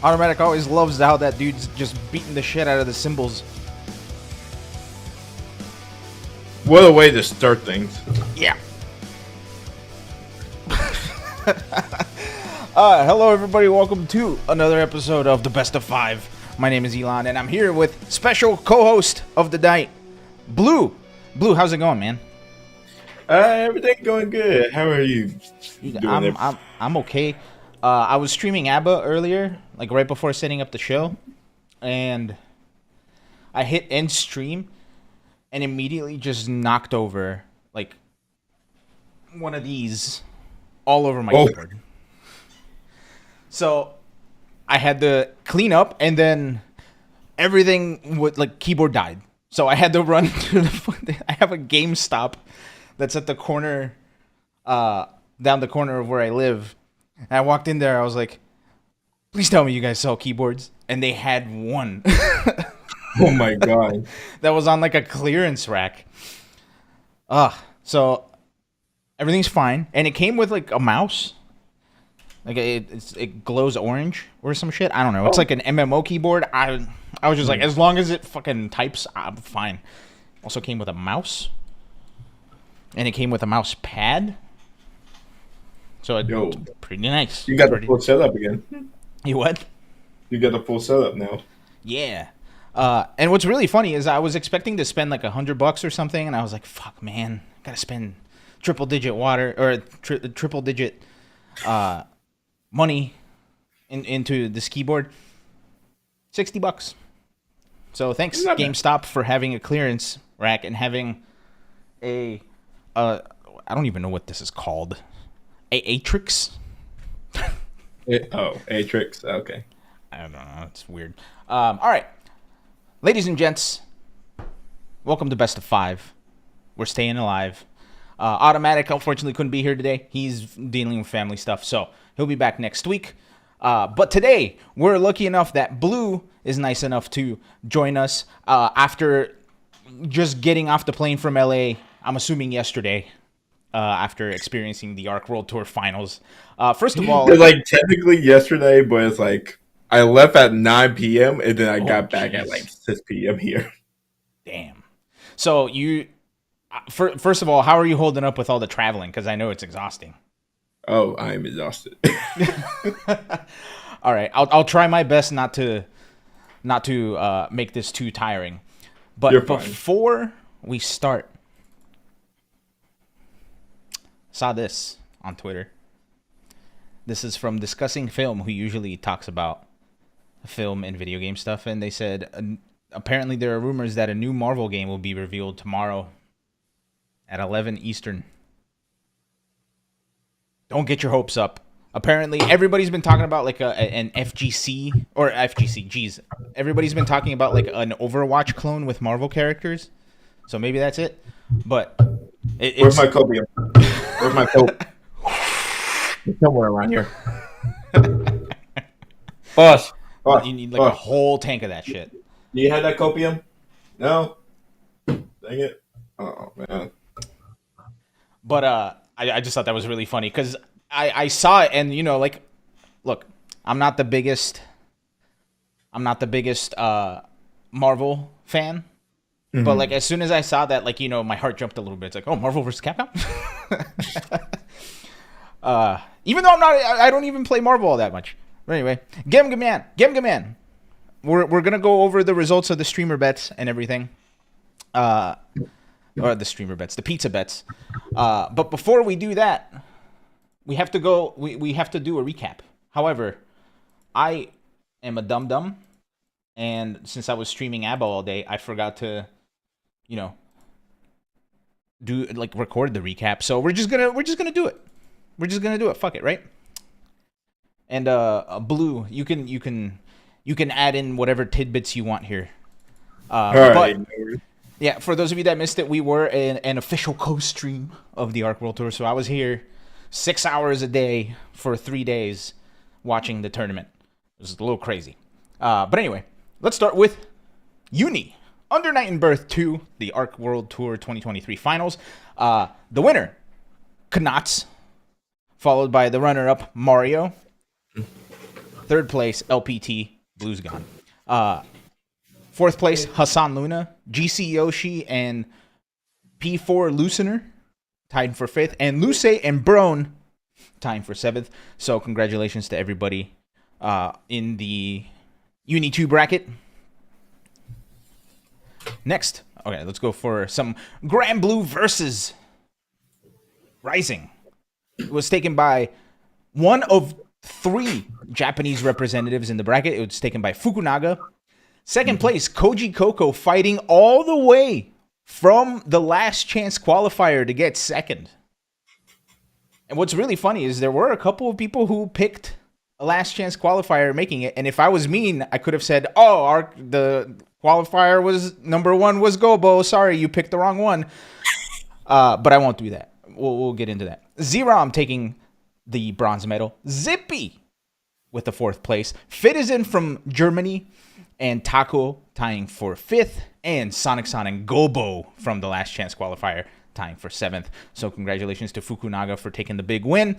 Automatic always loves how that dude's just beating the shit out of the cymbals. What a way to start things. Yeah. Hello, everybody. Welcome to another episode of the Best of Five. My name is Elon, and I'm here with special co-host of the night, Blue. Blue, how's it going, man? Everything going good. How are you doing? I'm okay. I was streaming ABBA earlier, like right before setting up the show, and I hit end stream and immediately just knocked over like one of these all over my keyboard. So I had to clean up, and then everything would like keyboard died. So I had to run to the. I have a GameStop that's at the corner, down the corner of where I live. And I walked in there. I was like, "Please tell me you guys sell keyboards." And they had one. Oh my god! That was on like a clearance rack. So everything's fine, and it came with like a mouse. Like it glows orange or some shit. I don't know. It's like an MMO keyboard. I was just like, as long as it fucking types, I'm fine. Also came with a mouse, and it came with a mouse pad. So it's pretty nice. You got the full setup again. You what? You got the full setup now. Yeah. And what's really funny is I was expecting to spend like $100 or something, and I was like, "Fuck, man, gotta spend triple digit money into this keyboard." $60. So thanks GameStop for having a clearance rack and having a I don't even know what this is called. Atrix? Atrix. Okay. I don't know. It's weird. All right. Ladies and gents, welcome to Best of Five. We're staying alive. Automatic, unfortunately, couldn't be here today. He's dealing with family stuff, so he'll be back next week. But today, we're lucky enough that Blue is nice enough to join us after just getting off the plane from LA, I'm assuming yesterday. After experiencing the Arc World Tour Finals. First of all... It's like technically yesterday, but it's like I left at 9 p.m. and then I got back at like 6 p.m. here. Damn. So you... First of all, how are you holding up with all the traveling? Because I know it's exhausting. Oh, I'm exhausted. All right. I'll try my best not to make this too tiring. But before we start... Saw this on Twitter. This is from Discussing Film, who usually talks about film and video game stuff, and they said apparently there are rumors that a new Marvel game will be revealed tomorrow at 11 Eastern. Don't get your hopes up. Apparently, everybody's been talking about like an FGC or FGC. Jeez, everybody's been talking about like an Overwatch clone with Marvel characters. So maybe that's it. But where's my copium? Where's my coat? It's somewhere around here. Boss. You need like a whole tank of that shit. Do you have that copium? No. Dang it. Oh man. But I just thought that was really funny because I saw it, and you know, like, look, I'm not the biggest Marvel fan. Mm-hmm. But like as soon as I saw that, like, you know, my heart jumped a little bit. It's like, oh, Marvel vs. Capcom. Even though I don't even play Marvel all that much. But anyway, Gem Man. We're gonna go over the results of the streamer bets and everything. Or the streamer bets, the pizza bets. But before we do that, we have to go. We have to do a recap. However, I am a dum-dum, and since I was streaming ABBA all day, I forgot to, you know, record the recap. So we're just gonna do it. We're just gonna do it. Fuck it, right? And Blue, you can add in whatever tidbits you want here. All right. Yeah, for those of you that missed it, we were an official co-stream of the Arc World Tour. So I was here 6 hours a day for 3 days watching the tournament. It was a little crazy. But anyway, let's start with Uni. Under Night and Birth 2, the Arc World Tour 2023 finals. The winner, Knots, followed by the runner-up, Mario. Third place, LPT, Blues Gone. Fourth place, Hassan Luna, GC Yoshi, and P4 Luciner, tied for fifth. And Luce and Brone, tying for seventh. So congratulations to everybody in the Uni 2 bracket. Next, okay, let's go for some Grand Blue versus Rising. It was taken by one of three Japanese representatives in the bracket. It was taken by Fukunaga. Second place, Koji Koko, fighting all the way from the last chance qualifier to get second. And what's really funny is there were a couple of people who picked a last chance qualifier making it. And if I was mean, I could have said, oh, the qualifier was number one was Gobo. Sorry, you picked the wrong one. But I won't do that. We'll get into that. Zerom taking the bronze medal. Zippy with the fourth place. Fitizen from Germany. And Taco tying for fifth. And Sonic and Gobo from the last chance qualifier tying for seventh. So congratulations to Fukunaga for taking the big win.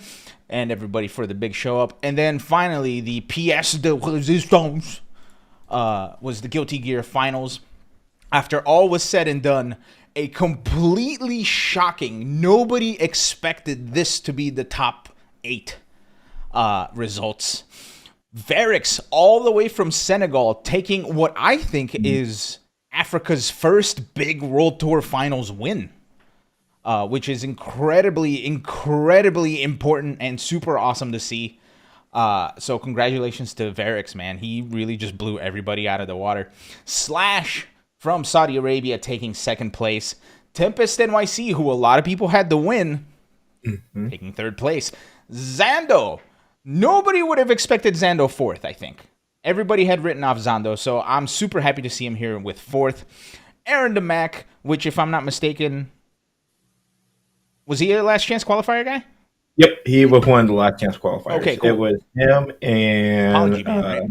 And everybody for the big show up. And then finally, the pièce de résistance was the Guilty Gear finals. After all was said and done, a completely shocking, nobody expected this to be the top 8 results. Varix, all the way from Senegal, taking what I think is Africa's first big World Tour Finals win, which is incredibly, incredibly important and super awesome to see. So congratulations to Varix, man. He really just blew everybody out of the water. Slash from Saudi Arabia taking second place. Tempest NYC, who a lot of people had to win, taking third place. Zando. Nobody would have expected Zando fourth, I think. Everybody had written off Zando, so I'm super happy to see him here with fourth. Aaron DeMac, which, if I'm not mistaken, was he a last chance qualifier guy? Yep, he was one of the last chance qualifiers. Okay, cool. It was him and Apology Man, right?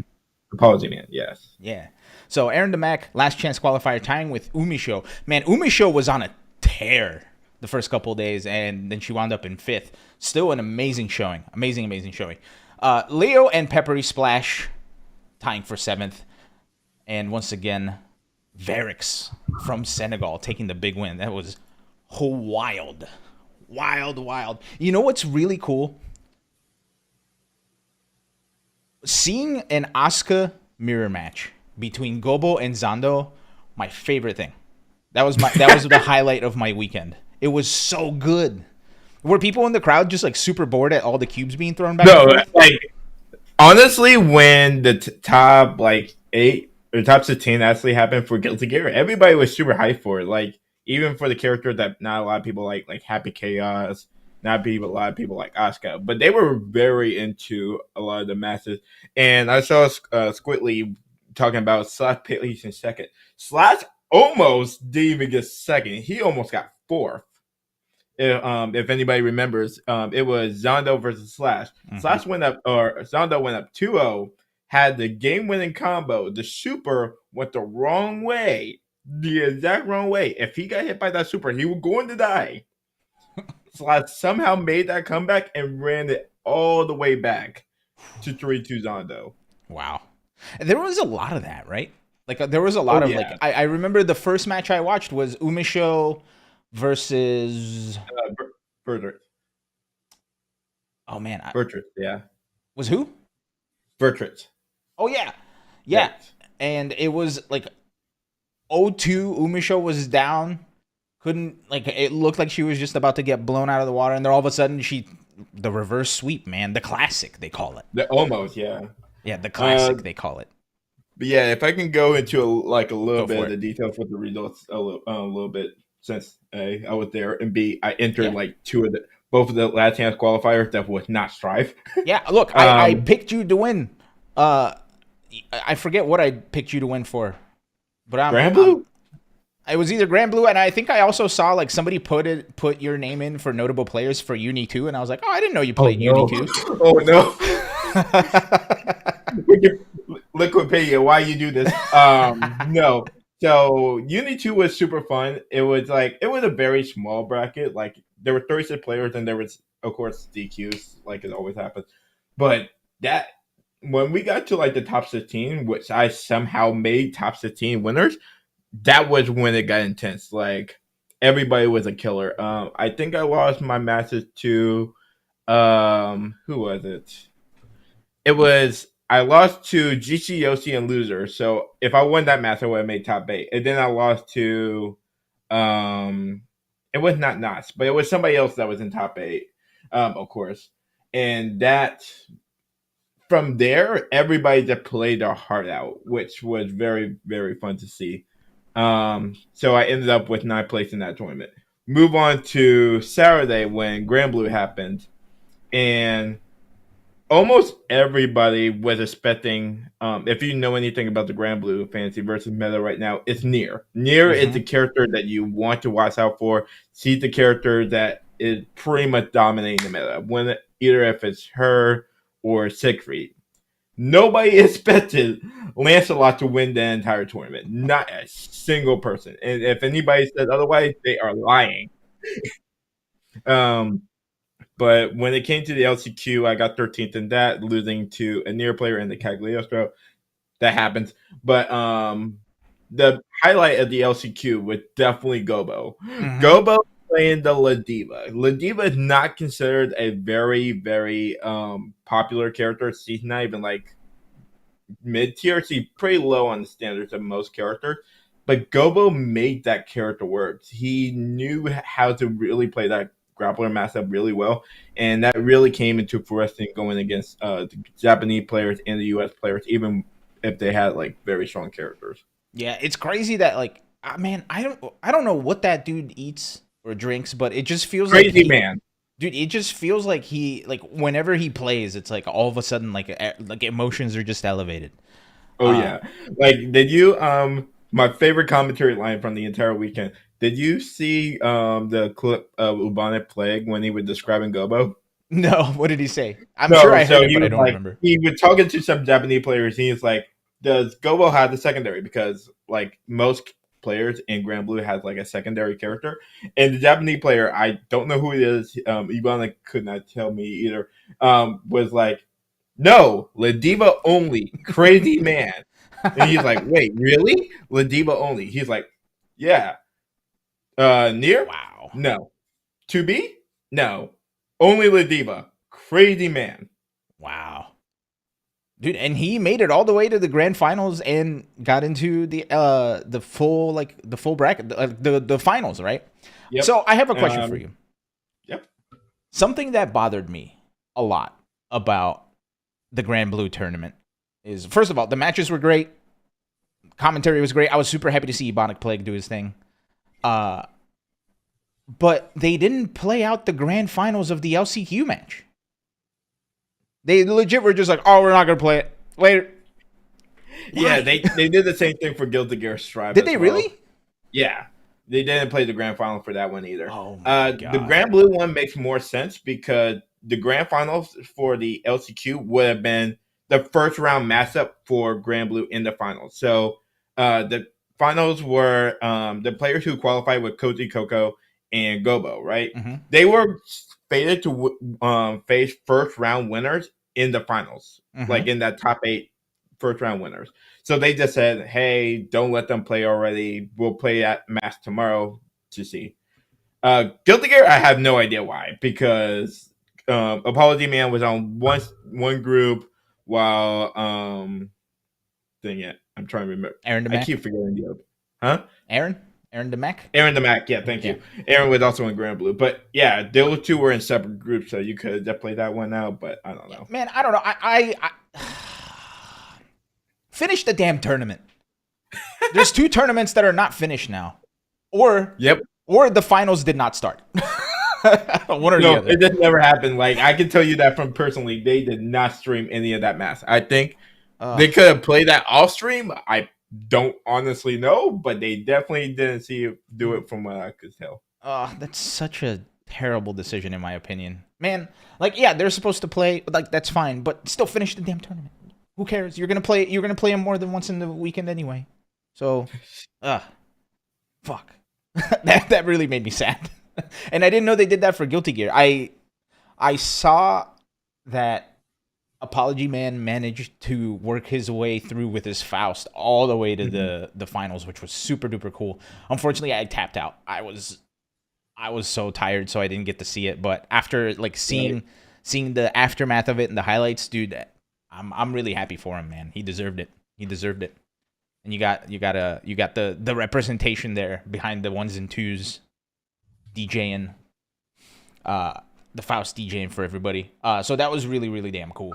Apology Man, yes. Yeah. So Aaron DeMac, last chance qualifier, tying with Umisho. Man, Umisho was on a tear the first couple of days, and then she wound up in fifth. Still an amazing showing. Amazing showing. Leo and Peppery Splash tying for seventh. And once again, Varix from Senegal taking the big win. That was wild. Wild. You know what's really cool? Seeing an Asuka mirror match between Gobo and Zando, my favorite thing. That was the highlight of my weekend. It was so good. Were people in the crowd just like super bored at all the cubes being thrown back? No, like honestly, when the top like 8 or top 16 actually happened for Guilty Gear, everybody was super hyped for it. Like even for the character that not a lot of people like Happy Chaos, not a lot of people like Asuka, but they were very into a lot of the matches. And I saw Squidly talking about Slash placing second. Slash almost didn't even get second. He almost got fourth. If anybody remembers, it was Zondo versus Slash. Slash went up, or Zondo went up 2-0, had the game-winning combo. The super went the wrong way, the exact wrong way. If he got hit by that super, he was going to die. Slash somehow made that comeback and ran it all the way back to 3-2 Zondo. Wow. There was a lot of that, right? Like there was a lot of like I remember the first match I watched was Umisho versus Bertrand. Oh man, Bertrand, yeah. Was who? Bertrand. Oh yeah. And it was like 0-2. Umisho was down. Couldn't it looked like she was just about to get blown out of the water, and then all of a sudden the reverse sweep, man, the classic they call it. Almost, yeah. Yeah, the classic they call it. But yeah, if I can go into a little bit of the details with the results a little bit, since A, I was there, and B, I entered both of the last chance qualifiers that was not Strive. Yeah, look, I picked you to win. I forget what I picked you to win for, but Grand Blue. It was either Grand Blue, and I think I also saw like somebody put your name in for notable players for Uni 2, and I was like, oh, I didn't know you played Uni 2. Oh no. Liquipedia, why you do this? No. So Uni 2 was super fun. It was a very small bracket. Like there were 36 players, and there was of course DQs, like it always happens. But that when we got to like the top 16, which I somehow made top 16 winners, that was when it got intense. Like everybody was a killer. I think I lost my matches to who was it? It was I lost to GC Yoshi and Loser. So if I won that match, I would have made top 8. And then I lost to um it was not Nas, but it was somebody else that was in top 8, of course. And that from there, everybody just played their heart out, which was very, very fun to see. So I ended up with 9th place in that tournament. Move on to Saturday when Grand Blue happened, and almost everybody was expecting. If you know anything about the Grand Blue fantasy versus meta right now, it's Near. Near is the character that you want to watch out for. She's the character that is pretty much dominating the meta. When either if it's her or Siegfried. Nobody expected Lancelot to win the entire tournament. Not a single person. And if anybody said otherwise, they are lying. Um, but when it came to the LCQ, I got 13th in that, losing to a near player in the Cagliostro. That happens. But the highlight of the LCQ was definitely Gobo. Gobo playing the Ladiva. Ladiva is not considered a very, very popular character. She's not even like mid tier. She's pretty low on the standards of most characters. But Gobo made that character work. He knew how to really play that grappler matchup really well, and that really came into fruition going against the Japanese players and the U.S. players, even if they had like very strong characters. Yeah, it's crazy that like, man, I don't know what that dude eats or drinks, but it just feels crazy like man. Dude, it just feels like he like whenever he plays, it's like all of a sudden like emotions are just elevated. Oh yeah, like did you my favorite commentary line from the entire weekend? Did you see the clip of Ubonic Plague when he was describing Gobo? No, what did he say? I'm No, sure I so heard it, he but I was don't like remember. he was talking to some Japanese players. And he was like, "Does Gobo have the secondary?" Because like most players in Grand Blue has like a secondary character, and the Japanese player, I don't know who it is. Ibana could not tell me either. Was like, "No, Ladiva only, crazy man." And he's like, "Wait, really? Ladiva only?" He's like, "Yeah." Near? Wow. No. To be? No. Only Ladiva. Crazy man. Wow. Dude, and he made it all the way to the grand finals and got into the full bracket, the finals, right? Yep. So I have a question for you. Yep. Something that bothered me a lot about the Grand Blue tournament is, first of all, the matches were great. Commentary was great. I was super happy to see Ebonic Plague do his thing. But they didn't play out the grand finals of the LCQ match. They legit were just like, oh, we're not going to play it. Later. Yeah, they did the same thing for Guilty Gear Strive. Did they really? Yeah. They didn't play the grand final for that one either. Oh my God. The Grand Blue one makes more sense because the grand finals for the LCQ would have been the first round matchup for Grand Blue in the finals. So the finals were the players who qualified with Koji Coco and Gobo, right? Mm-hmm. They were fated to face first round winners in the finals, like in that top 8 first round winners. So they just said, hey, don't let them play already. We'll play that match tomorrow to see. Guilty Gear, I have no idea why, because Apology Man was on one group while dang it, I'm trying to remember. Aaron DeMac. I keep forgetting the other. Huh? Aaron DeMac? Aaron DeMac, yeah, thank you. Aaron was also in Grand Blue. But yeah, those two were in separate groups, so you could have played that one out, but I don't know. Man, I don't know. I finish the damn tournament. There's 2 tournaments that are not finished now. Or the finals did not start. One or the other. It just never happened. Like I can tell you that from personally, they did not stream any of that match. I think they could have played that off stream. I don't honestly know, but they definitely didn't see you do it from what I could tell. That's such a terrible decision in my opinion. Man, like yeah, they're supposed to play, like that's fine, but still finish the damn tournament. Who cares? You're gonna play them more than once in the weekend anyway. So fuck. that really made me sad. And I didn't know they did that for Guilty Gear. I saw that Apology Man managed to work his way through with his Faust all the way to Mhm. the finals, which was super duper cool. Unfortunately, I tapped out. I was so tired, so I didn't get to see it. But after like Right. seeing the aftermath of it and the highlights, dude, I'm really happy for him, man. He deserved it. He deserved it. And you got the representation there behind the ones and twos DJing, uh, the Faust DJing for everybody. So that was really really damn cool.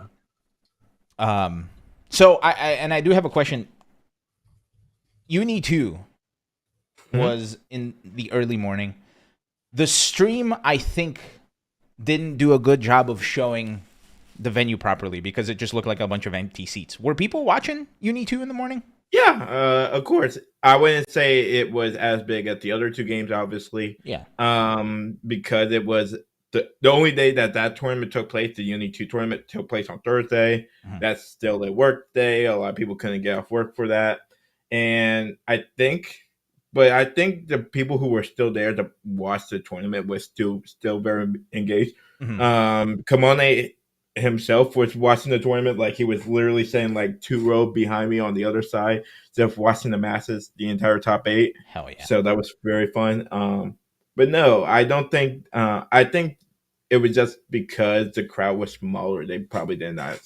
Um, so I do have a question. Uni 2 Mhm. was in the early morning. The stream, I think, didn't do a good job of showing the venue properly because it just looked like a bunch of empty seats. Were people watching Uni 2 in the morning? Yeah, of course. I wouldn't say it was as big as the other two games, obviously, Yeah. because it was the only day that that tournament took place. The Uni 2 tournament took place on Thursday. Mhm. That's still a work day. A lot of people couldn't get off work for that. And I think the people who were still there to watch the tournament was still very engaged. Mhm. Kamone himself was watching the tournament, like he was literally saying like two row behind me on the other side, just watching the masses, the entire top eight. Hell yeah. So that was very fun. But no, I don't think. I think it was just because the crowd was smaller. They probably did not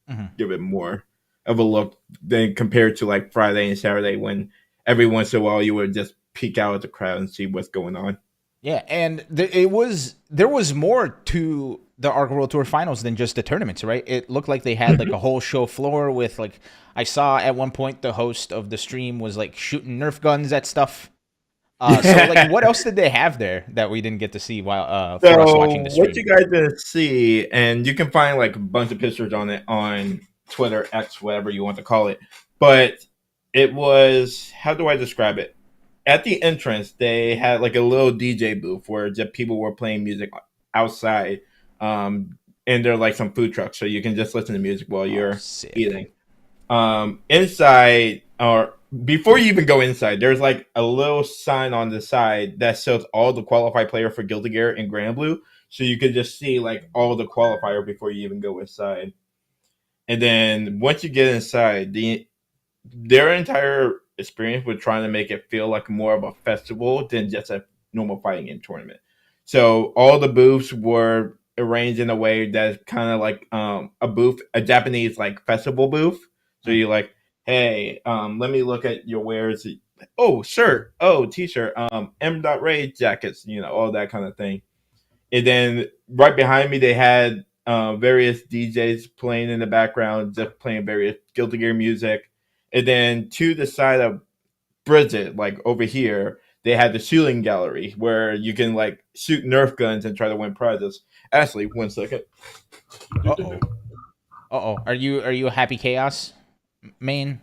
Mhm. give it more of a look than compared to like Friday and Saturday when every once in a while you would just peek out at the crowd and see what's going on. Yeah, and there was more to the Arc World Tour Finals than just the tournaments, right? It looked like they had like a whole show floor with like I saw at one point the host of the stream was like shooting Nerf guns at stuff. So like, what else did they have there that we didn't get to see while for us So watching the what stream? you guys didn't see, and you can find like a bunch of pictures on it on Twitter, X, whatever you want to call it. But it was, how do I describe it? At the entrance, they had like a little DJ booth where just people were playing music outside. And there are like some food trucks, so you can just listen to music while Oh, you're sick. eating. Inside, or before you even go inside, there's like a little sign on the side that shows all the qualified player for Guilty Gear in Grand Blue, so you could just see like all the qualifier before you even go inside. And then once you get inside, their entire experience was trying to make it feel like more of a festival than just a normal fighting game tournament. So all the booths were arranged in a way that's kind of like a Japanese like festival booth. So Mm. you're like, hey, let me look at your wares. Oh, shirt. Oh, t-shirt. M. Ray jackets. All that kind of thing. And then right behind me, they had various DJs playing in the background, just playing various Guilty Gear music. And then to the side of Bridget, like over here, they had the shooting gallery where you can like shoot Nerf guns and try to win prizes. Actually, 1 second. Uh oh. Uh oh. Are you a happy chaos main?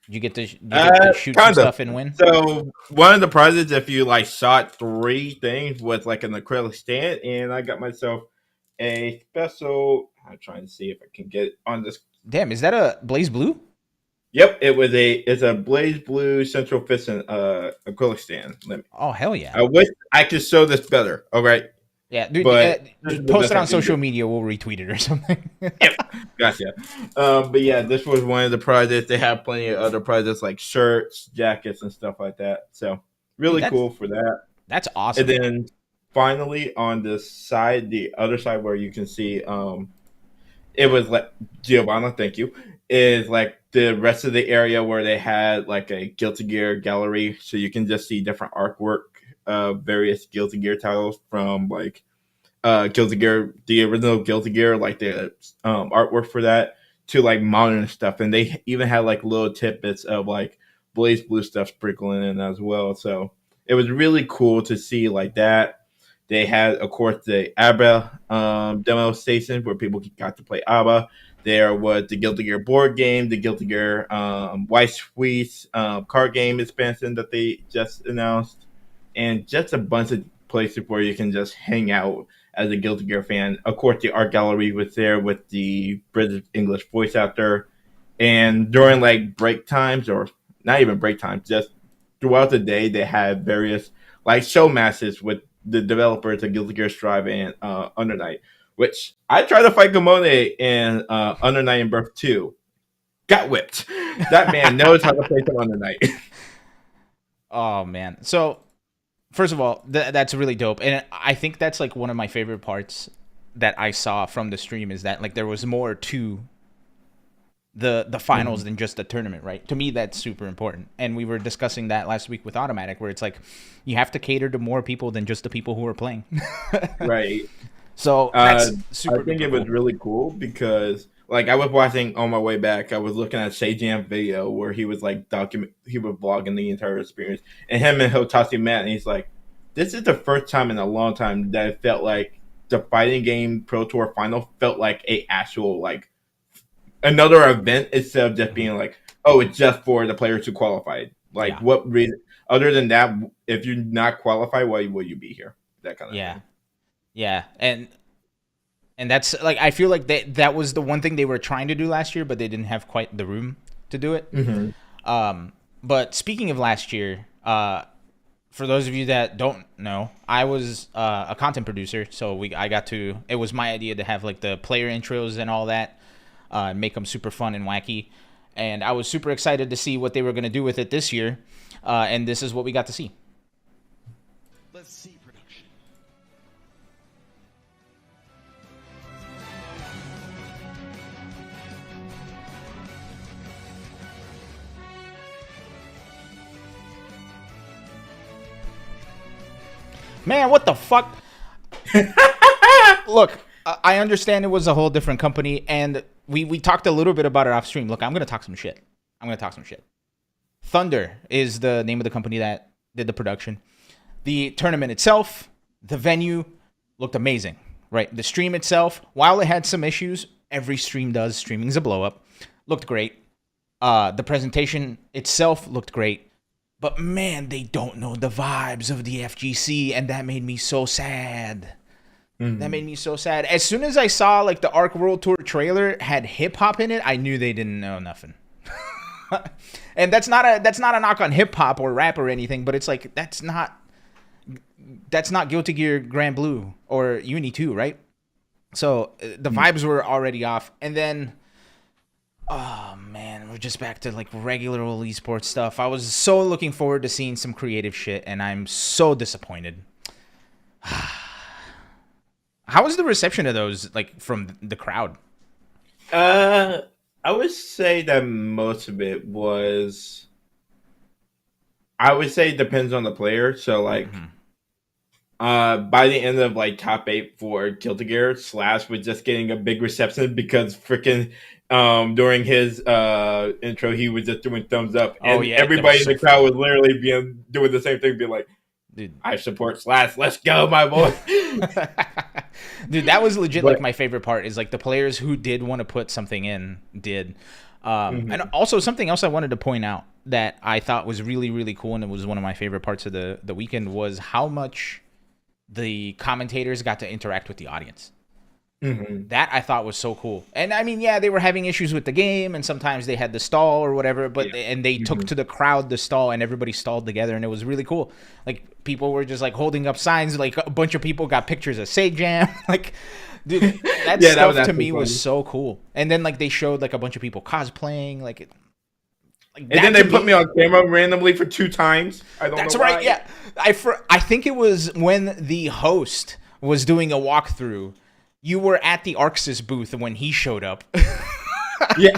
Did you get to shoot some Kind of. stuff and win? So one of the prizes, if you like shot three things with like an acrylic stand, and I got myself a special. I'm trying to see if I can get it on this. Damn, is that a Blaze Blue? Yep, it's a blaze blue central piston acrylic stand. Oh hell yeah. I wish I could show this better. All right, Yeah, dude, but this is just the post best it I on can do. social media. We'll retweet it or something. Yep, gotcha. But yeah, this was one of the prizes. They have plenty of other prizes like shirts, jackets, and stuff like that. So Dude, really cool for that. that's And awesome. then finally on the side, the other side where you can see, it was like Giovanna, thank you, is like the rest of the area where they had like a Guilty Gear gallery, so you can just see different artwork of various Guilty Gear titles from like Guilty Gear, the original Guilty Gear, like the artwork for that, to like modern stuff, and they even had like little tidbits of like Blaze Blue stuff sprinkled in as well. So it was really cool to see like that. They had, of course, the ABBA demo station where people got to play ABBA. There was the Guilty Gear board game, the Guilty Gear White Sweets card game expansion that they just announced, and just a bunch of places where you can just hang out as a Guilty Gear fan. Of course, the art gallery was there with the British English voice actor. And during like break times, or not even break times, just throughout the day, they had various like show matches with the developers of Guilty Gear Strive and Under Night, which I tried to fight Gamone in Under Night and Birth 2. Got whipped. That man knows how to play some Under Night. Oh man. So first of all, that's really dope, and I think that's like one of my favorite parts that I saw from the stream is that like there was more to the finals than just the tournament, right? To me, that's super important, and we were discussing that last week with Automatic, where it's like you have to cater to more people than just the people who are playing. Right. So that's super. I think it cool. was really cool because, like, I was watching on my way back. I was looking at Seijam's video where he was like he was vlogging the entire experience, and him and Hotasu met, and he's like, "This is the first time in a long time that it felt like the fighting game Pro Tour final felt like a actual like another event instead of just being like, oh, it's just for the players who qualified. Like, what reason? Other than that, if you're not qualified, why would you be here? That kind of thing. Yeah, and that's like I feel like that was the one thing they were trying to do last year, but they didn't have quite the room to do it. But speaking of last year, for those of you that don't know, I was a content producer, so it was my idea to have like the player intros and all that, make them super fun and wacky, and I was super excited to see what they were going to do with it this year, and this is what we got to see. Let's see production. Man, what the fuck? Look, I understand it was a whole different company, and we talked a little bit about it off stream. Look, I'm going to talk some shit. Thunder is the name of the company that did the production. The tournament itself, the venue, looked amazing, right? The stream itself, while it had some issues, every stream does. Streaming's a blow-up. Looked great. The presentation itself looked great. But man, they don't know the vibes of the FGC, and that made me so sad. That made me so sad. As soon as I saw like the Arc World Tour trailer had hip hop in it, I knew they didn't know nothing. And that's not a knock on hip hop or rap or anything, but it's like that's not Guilty Gear Grand Blue or Uni 2, right? So the vibes were already off, and then oh man, we're just back to like regular old esports stuff. I was so looking forward to seeing some creative shit, and I'm so disappointed. How was the reception of those, like, from the crowd? I would say that most of it was. I would say it depends on the player. So, like, by the end of like top 8 for Guilty Gear, Slash was just getting a big reception because freaking during his intro he was just doing thumbs up, and everybody in the crowd was literally doing the same thing, being like, dude, I support Slash. Let's go, my boy. Dude, that was legit. Like my favorite part is like the players who did want to put something in did. And also something else I wanted to point out that I thought was really, really cool, and it was one of my favorite parts of the weekend, was how much the commentators got to interact with the audience. That I thought was so cool. And I mean, yeah, they were having issues with the game, and sometimes they had the stall or whatever, but and they took to the crowd the stall, and everybody stalled together, and it was really cool. Like people were just like holding up signs, like a bunch of people got pictures of Seijam. Like, dude, that stuff to me was so cool. And then like they showed like a bunch of people cosplaying, like and then they put me on camera randomly for 2 times. I don't know why. That's right. Yeah, I think it was when the host was doing a walkthrough. You were at the Arxis booth when he showed up. Yeah.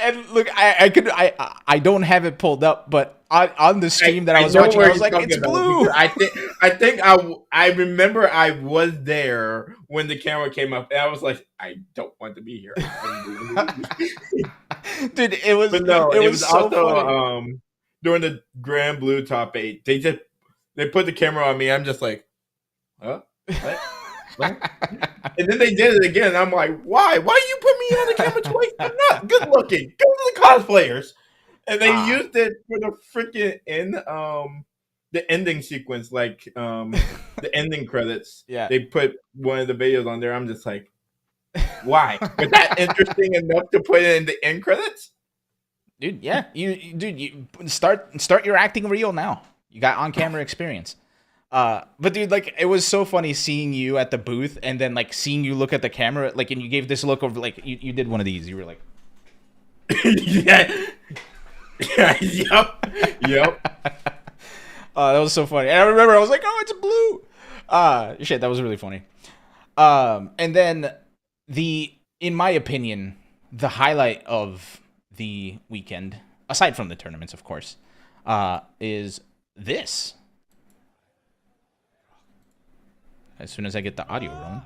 And look, I don't have it pulled up, but on the stream that I was watching, I was like, it's blue. I remember I was there when the camera came up, and I was like, I don't want to be here. Dude, it was. But no, it was so also funny. During the Grand Blue top 8. They put the camera on me. I'm just like, huh? What? And then they did it again, and I'm like, why? Why you put me on the camera twice? I'm not good looking. Go to the cosplayers. And they used it for the freaking the ending sequence, like the ending credits. Yeah. They put one of the videos on there. I'm just like, why? Was that interesting enough to put it in the end credits? Dude, yeah. You start your acting reel now. You got on-camera experience. But dude, like it was so funny seeing you at the booth and then like seeing you look at the camera, like, and you gave this look of like you did one of these. You were like, yeah. Yep. that was so funny. And I remember I was like, oh, it's blue. Shit, that was really funny. And then in my opinion, the highlight of the weekend, aside from the tournaments, of course, is this. As soon as I get the audio rolling.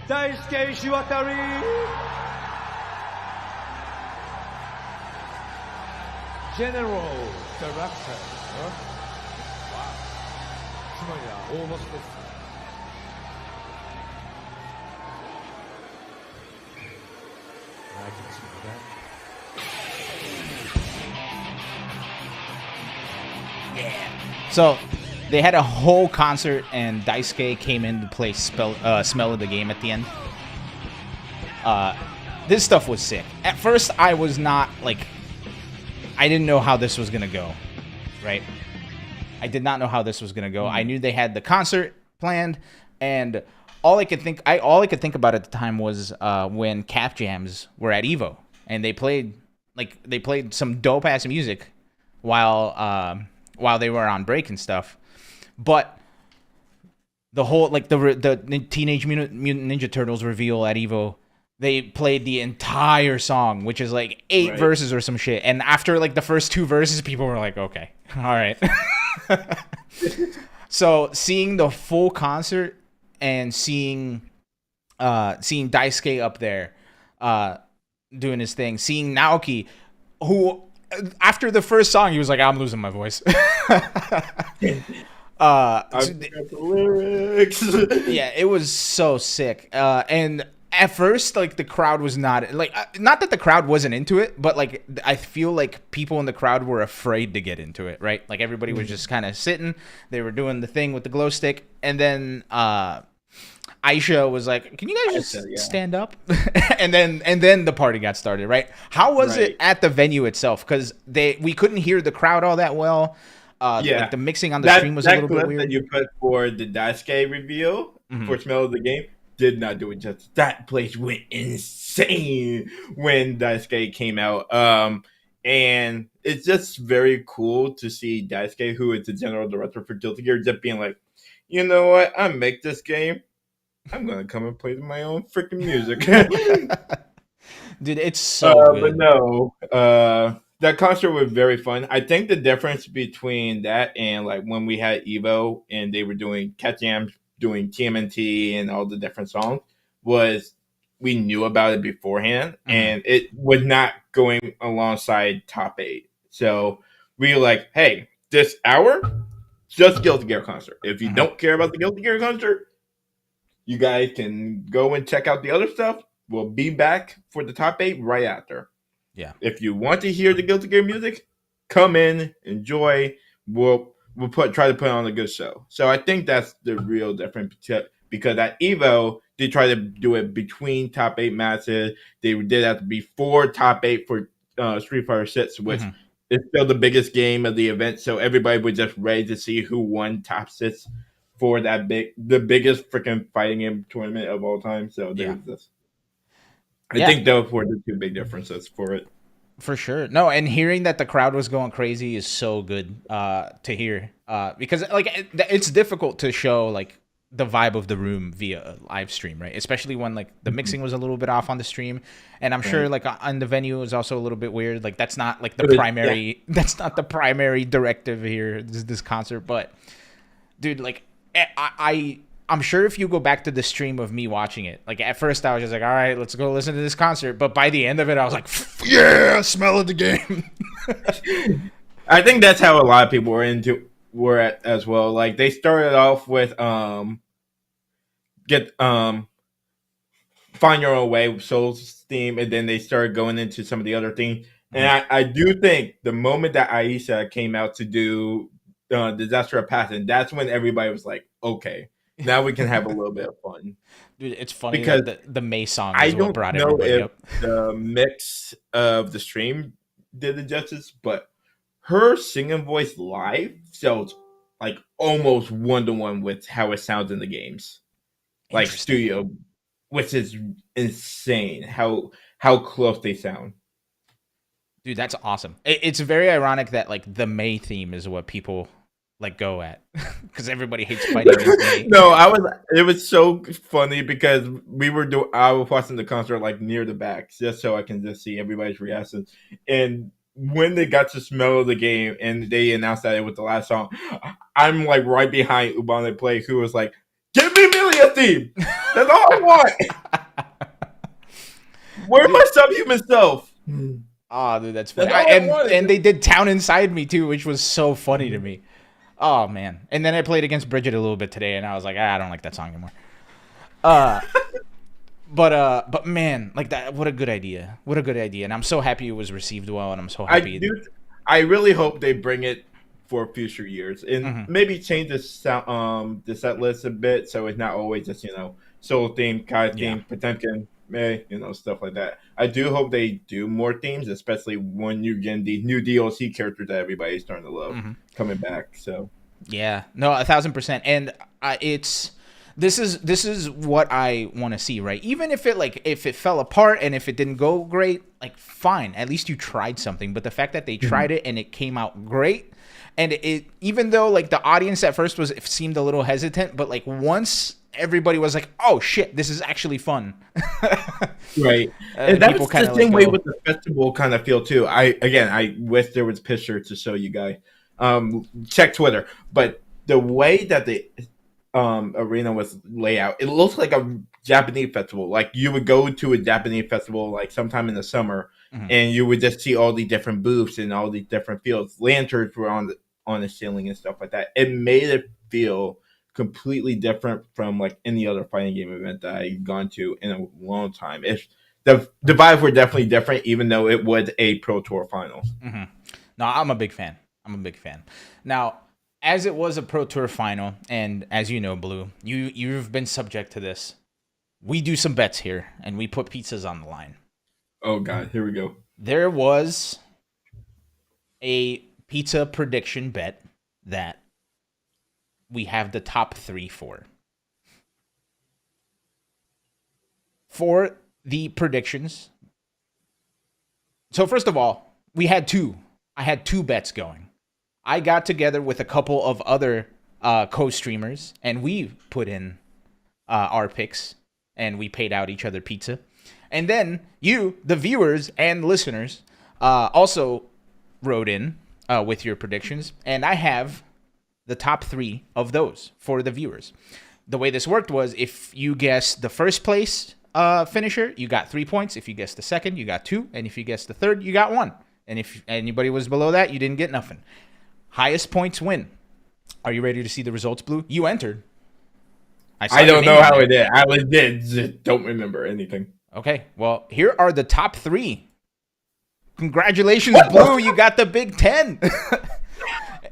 大輔石渡り General Director つまりは大ボスです I can see that. So they had a whole concert, and Daisuke came in to play Smell of the Game at the end. This stuff was sick. At first, I was not, like... I didn't know how this was going to go, right? I did not know how this was going to go. I knew they had the concert planned, and all I could think about at the time was when Cap Jams were at Evo, and they played some dope-ass music while they were on break and stuff. But the whole, like, the Teenage Mutant Ninja Turtles reveal at Evo, they played the entire song, which is like 8 verses or some shit. And after like the first 2 verses, people were like, okay, all right. So seeing the full concert and seeing Daisuke up there doing his thing, seeing Naoki, who after the first song, he was like, I'm losing my voice. I forgot the lyrics. Yeah, it was so sick. And at first, like, the crowd was not, like, not that the crowd wasn't into it, but, like, I feel like people in the crowd were afraid to get into it, right? Like, everybody was just kind of sitting. They were doing the thing with the glow stick. And then Aisha was like, can you guys just stand up? and then the party got started, right? How was it at the venue itself? Because we couldn't hear the crowd all that well. Like the mixing on the stream was a little bit weird. That you put for the Daisuke reveal for Smell of the Game did not do it justice. That place went insane when Daisuke came out. And it's just very cool to see Daisuke, who is the general director for Guilty Gear, just being like, you know what? I make this game. I'm gonna come and play my own freaking music. Dude, it's so good. But no, that concert was very fun. I think the difference between that and like when we had Evo and they were doing Cat Jams, doing TMNT and all the different songs was we knew about it beforehand and it was not going alongside top 8. So we were like, hey, this hour, just Guilty Gear concert. If you don't care about the Guilty Gear concert, you guys can go and check out the other stuff. We'll be back for the top 8 right after. Yeah. If you want to hear the Guilty Gear music, come in, enjoy. We'll try to put on a good show. So I think that's the real difference because at Evo they try to do it between top 8 matches. They did that before top 8 for Street Fighter 6, which is still the biggest game of the event. So everybody was just ready to see who won top 6 for the biggest freaking fighting game tournament of all time. So there was this. I think those were the 2 big differences for it. For sure. No, and hearing that the crowd was going crazy is so good to hear. Because like it's difficult to show like the vibe of the room via a live stream, right? Especially when like the mixing was a little bit off on the stream. And I'm sure like on the venue it was also a little bit weird. Like that's not like the primary that's not the primary directive here, this concert. But dude, like I'm sure if you go back to the stream of me watching it, like at first I was just like, all right, let's go listen to this concert. But by the end of it, I was like, yeah, Smell of the Game. I think that's how a lot of people were at as well. Like they started off with Find Your Own Way with Soul's theme, and then they started going into some of the other things. And I do think the moment that Aisha came out to do Disaster of Passing, that's when everybody was like, okay. Now we can have a little bit of fun. Dude, it's funny because the May song is what brought everybody up. The mix of the stream did it justice, but her singing voice live sounds like almost 1-to-1 with how it sounds in the games, like Interesting. studio, which is insane how close they sound. Dude, that's awesome. It's very ironic that like the May theme is what people like go at because everybody hates fighting against May. No, it was so funny because I was watching the concert like near the back just so I can just see everybody's reaction. And when they got to smell the game and they announced that it was the last song, I'm like right behind Ubane Play, who was like, "Give me Milia theme. That's all I want. Where's my subhuman self?" Oh, dude, that's funny. That's all I wanted. And they did Town Inside Me too, which was so funny to me. Oh man! And then I played against Bridget a little bit today, and I was like, I don't like that song anymore. But man, like that, what a good idea! What a good idea! And I'm so happy it was received well, and I'm so happy. I really hope they bring it for future years and maybe change the set list a bit so it's not always just soul theme, Kai theme, Potemkin, May, stuff like that. I do hope they do more themes, especially when you're getting these new DLC characters that everybody's starting to love coming back. So yeah, no, 1,000%, and this is what I want to see, right? Even if it fell apart and if it didn't go great, like fine, at least you tried something. But the fact that they tried it and it came out great, and it even though like the audience at first seemed a little hesitant, but like once everybody was like, "Oh shit, this is actually fun." Right. And that's the same way with the festival kind of feel too. I wish there was a picture to show you guys. Check Twitter. But the way that the arena was laid out, it looks like a Japanese festival. Like you would go to a Japanese festival like sometime in the summer and you would just see all these different booths and all these different fields. Lanterns were on the ceiling and stuff like that. It made it feel completely different from like any other fighting game event that I've gone to in a long time. The vibes were definitely different, even though it was a Pro Tour final. No, I'm a big fan. Now, as it was a Pro Tour final, and as you know, Blue, you've been subject to this. We do some bets here, and we put pizzas on the line. Oh God, here we go. There was a pizza prediction bet that we have the top 3 for. For the predictions. So first of all, I had two bets going. I got together with a couple of other co-streamers, and we put in our picks, and we paid out each other pizza. And then you, the viewers and listeners, also wrote in with your predictions, and I have the top 3 of those for the viewers. The way this worked was if you guessed the first place finisher, you got 3 points. If you guessed the second, you got 2. And if you guessed the third, you got 1. And if anybody was below that, you didn't get nothing. Highest points win. Are you ready to see the results, Blue? You entered. I don't know how it did. I just don't remember anything. Okay, well, here are the top 3. Congratulations, Blue. You got the Big 10.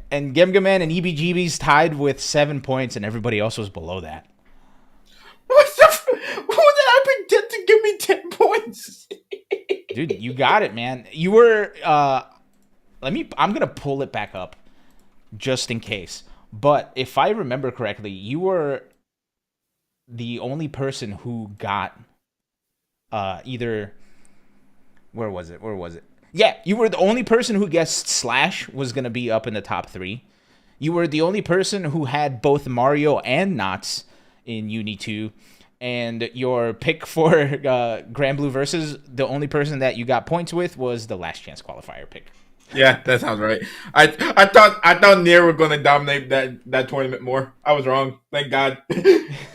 And Gemgaman and EBGB's tied with 7 points, and everybody else was below that. Who did I predict to give me 10 points? Dude, you got it, man. You were I'm gonna pull it back up just in case. But if I remember correctly, you were the only person who got either where was it? Yeah, you were the only person who guessed Slash was going to be up in the top 3. You were the only person who had both Mario and Knots in Uni 2. And your pick for Grand Blue Versus, the only person that you got points with was the Last Chance qualifier pick. Yeah, that sounds right. I thought Nier were going to dominate that tournament more. I was wrong. Thank God.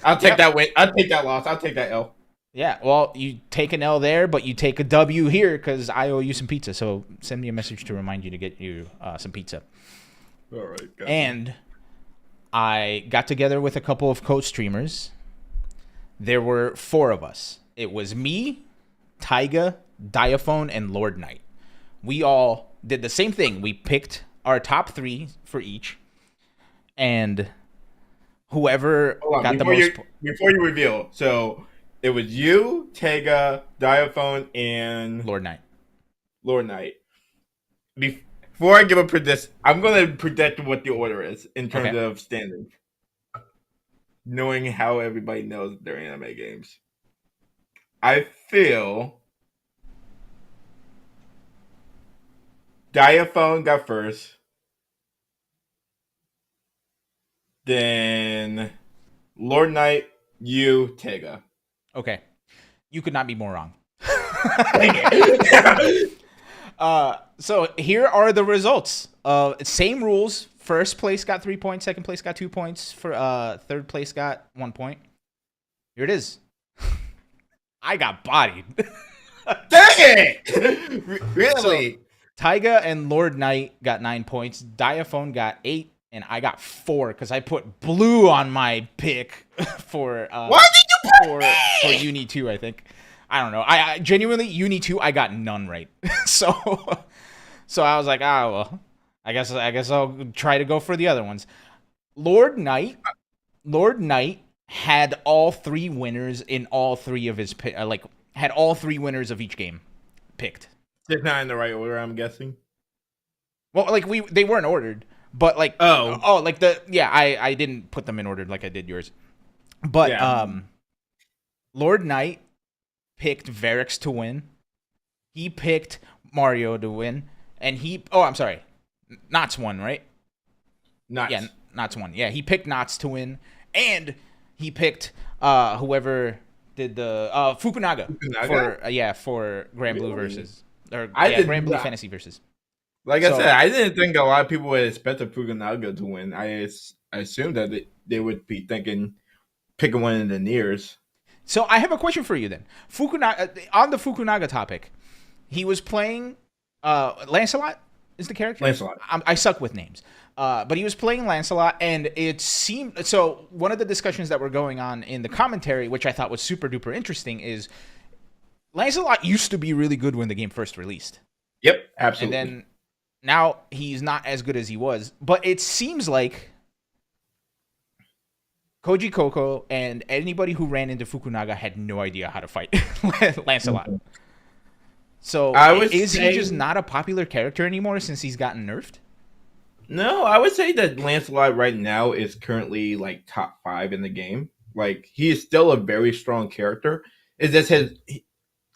I'll take that win. I'll take that loss. I'll take that L. Yeah, well, you take an L there, but you take a W here because I owe you some pizza. So send me a message to remind you to get you some pizza. All right. Gotcha. And I got together with a couple of co-streamers. There were 4 of us. It was me, Taiga, Diaphone, and Lord Knight. We all did the same thing. We picked our top 3 for each. And whoever got the most... Before you reveal, so... It was you, Tega, Diaphone, and Lord Knight. before I give a predict, I'm going to predict what the order is in terms Okay. of standings, knowing how everybody knows their anime games. I feel Diaphone got first, then Lord Knight, you, Tega. Okay. You could not be more wrong. Dang it. So here are the results. Same rules. First place got 3 points. Second place got 2 points. For third place got 1 point. Here it is. I got bodied. Dang it! Really? Taiga and Lord Knight got 9 points. Diaphone got 8, and I got 4 because I put blue on my pick for Why did you put for me? Uni 2, I think. I don't know. I genuinely Uni 2 I got none right. so I was like, well, I guess I'll try to go for the other ones. Lord Knight had all 3 winners in all 3 of his had all 3 winners of each game picked. Just not in the right order, I'm guessing. Well, like they weren't ordered, but like I didn't put them in order like I did yours. But Yeah. Lord Knight picked Varix to win. He picked Mario to win, and I'm sorry, Knots won, right? Nice. Yeah, Knots won. Yeah, he picked Knots to win, and he picked whoever did the Fukunaga, for Grand Blue Really? versus did Grand Blue not. Fantasy versus. Like I So- said, I didn't think a lot of people would expect the Fukunaga to win. I assumed that they would be thinking picking one of the nears. So I have a question for you then. Fukunaga on the Fukunaga topic, he was playing Lancelot is the character. Lancelot. I suck with names. But he was playing Lancelot, and it seemed so. One of the discussions that were going on in the commentary, which I thought was super duper interesting, is Lancelot used to be really good when the game first released, Yep, absolutely. and then now he's not as good as he was. But it seems like Koji Koko and anybody who ran into Fukunaga had no idea how to fight Lancelot. So is he just not a popular character anymore since he's gotten nerfed? No, I would say that Lancelot right now is currently like top 5 in the game. Like he is still a very strong character. It's just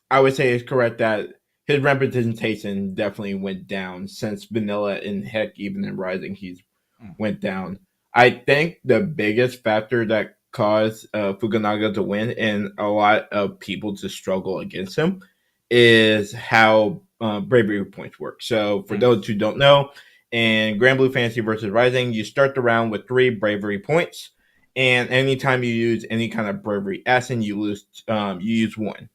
I would say it's correct that his representation definitely went down since Vanilla and heck even in Rising he's went down. I think the biggest factor that caused Fukunaga to win and a lot of people to struggle against him is how bravery points work. So for those who don't know, in Grand Blue Fantasy versus Rising, you start the round with 3 bravery points, and anytime you use any kind of bravery action, you use 1.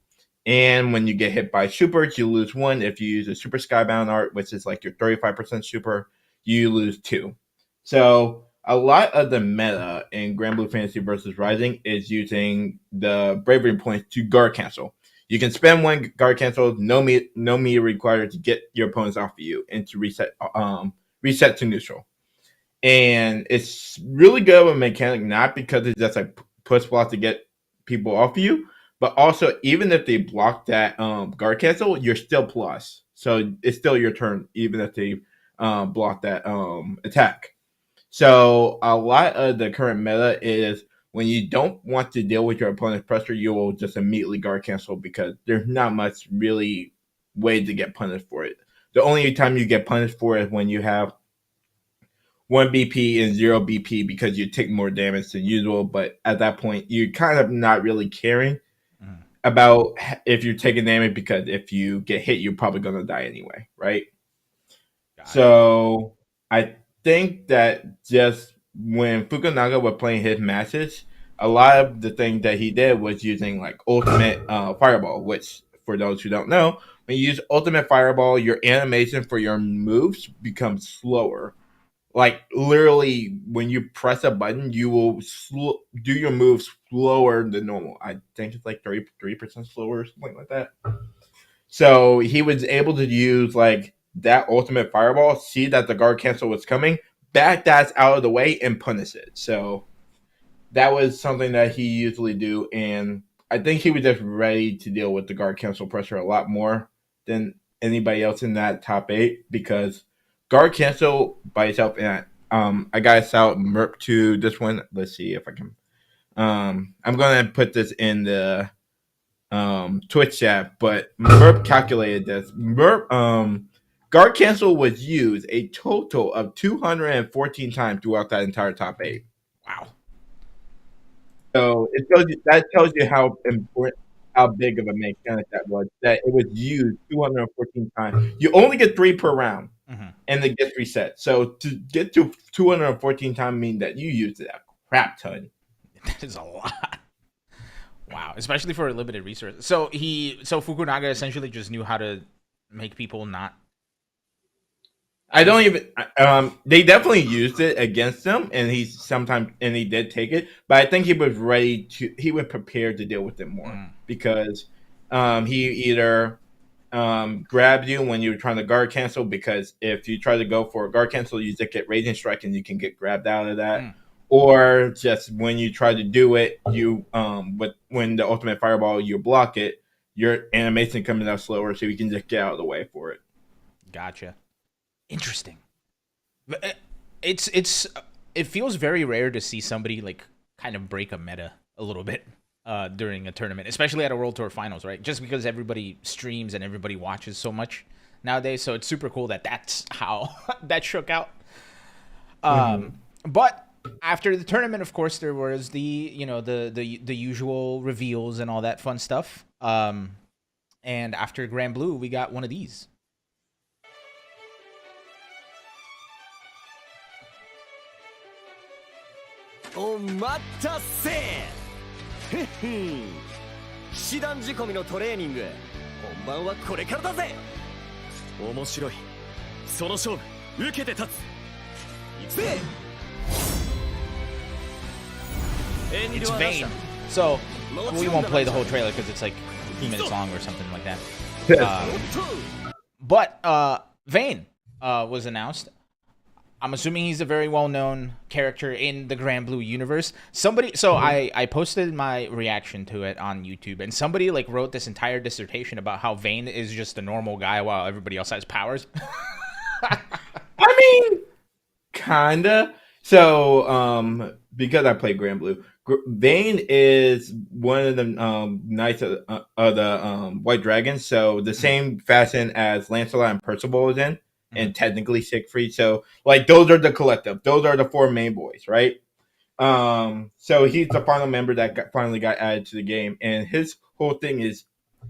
And when you get hit by supers, you lose 1. If you use a super skybound art, which is like your 35% super, you lose 2. So a lot of the meta in Grand Blue Fantasy versus Rising is using the bravery points to guard cancel. You can spend 1 guard cancel, no meter required to get your opponents off of you and to reset to neutral. And it's really good of a mechanic, not because it's just like push block to get people off of you, but also even if they block that guard cancel, you're still plus. So it's still your turn, even if they block that attack. So a lot of the current meta is when you don't want to deal with your opponent's pressure, you will just immediately guard cancel because there's not much really way to get punished for it. The only time you get punished for it is when you have 1 BP and 0 BP because you take more damage than usual. But at that point, you're kind of not really caring about if you're taking damage because if you get hit, you're probably going to die anyway, right? So I think that just when Fukunaga was playing his matches, a lot of the thing that he did was using like ultimate fireball, which for those who don't know, when you use ultimate fireball, your animation for your moves becomes slower. Like literally, when you press a button, you will do your moves slower than normal. I think it's like 33% slower, or something like that. So he was able to use like that ultimate fireball, see that the guard cancel was coming, back that out of the way, and punish it. So that was something that he usually do, and I think he was just ready to deal with the guard cancel pressure a lot more than anybody else in that top 8 because guard cancel by itself. And I got us out Merp to this one. Let's see if I can. I'm gonna put this in the Twitch chat, but Merp calculated this. Guard cancel was used a total of 214 times throughout that entire top 8. Wow. So that tells you how important, how big of a mechanic that was. That it was used 214 times. You only get 3 per round, and it gets reset. So to get to 214 times means that you used it a crap ton. That is a lot. Wow, especially for a limited resource. So Fukunaga essentially just knew how to make people not. I don't even. They definitely used it against him, and he did take it. But I think he was ready to. He was prepared to deal with it more because he either grabbed you when you were trying to guard cancel, because if you try to go for a guard cancel, you just get raging strike and you can get grabbed out of that. Or just when you try to do it, you but when the ultimate fireball you block it, your animation comes out slower, so you can just get out of the way for it. Gotcha. Interesting. It feels very rare to see somebody like kind of break a meta a little bit during a tournament, especially at a World Tour Finals, right? Just because everybody streams and everybody watches so much nowadays, so it's super cool that that's how that shook out. But after the tournament, of course, there was the usual reveals and all that fun stuff. And after Grand Blue, we got one of these. Omatase! 騎士団仕込みのトレーニング本番はこれからだぜ面白いその勝負受けて立つ行くぜ It's Vayne. So we won't play the whole trailer because it's like 2 minutes long or something like that. But Vayne was announced. I'm assuming he's a very well-known character in the Grand Blue universe. I posted my reaction to it on YouTube, and somebody like wrote this entire dissertation about how Vayne is just a normal guy while everybody else has powers. I mean, kinda. So, because I play Grand Blue, Vayne is one of the knights of the White Dragons. So the same fashion as Lancelot and Percival is in. And technically Siegfried. So, like, those are the collective. Those are the 4 main boys, right? So he's the final member that finally got added to the game. And his whole thing is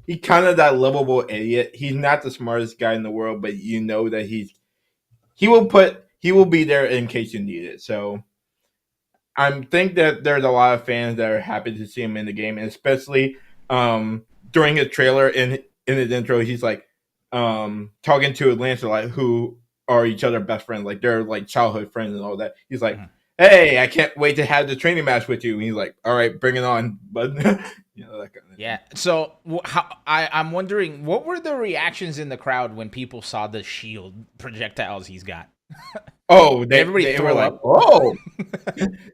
he kind of that lovable idiot. He's not the smartest guy in the world, but you know that he will be there in case you need it. So I think that there's a lot of fans that are happy to see him in the game, and especially during his trailer in his intro, he's like, talking to Lancelot, who are each other best friends, like they're like childhood friends and all that. He's like, "Hey, I can't wait to have the training match with you." And he's like, "All right, bring it on." But that kind of yeah. So I'm wondering, what were the reactions in the crowd when people saw the shield projectiles he's got? Oh, they throw were up. like, "Oh,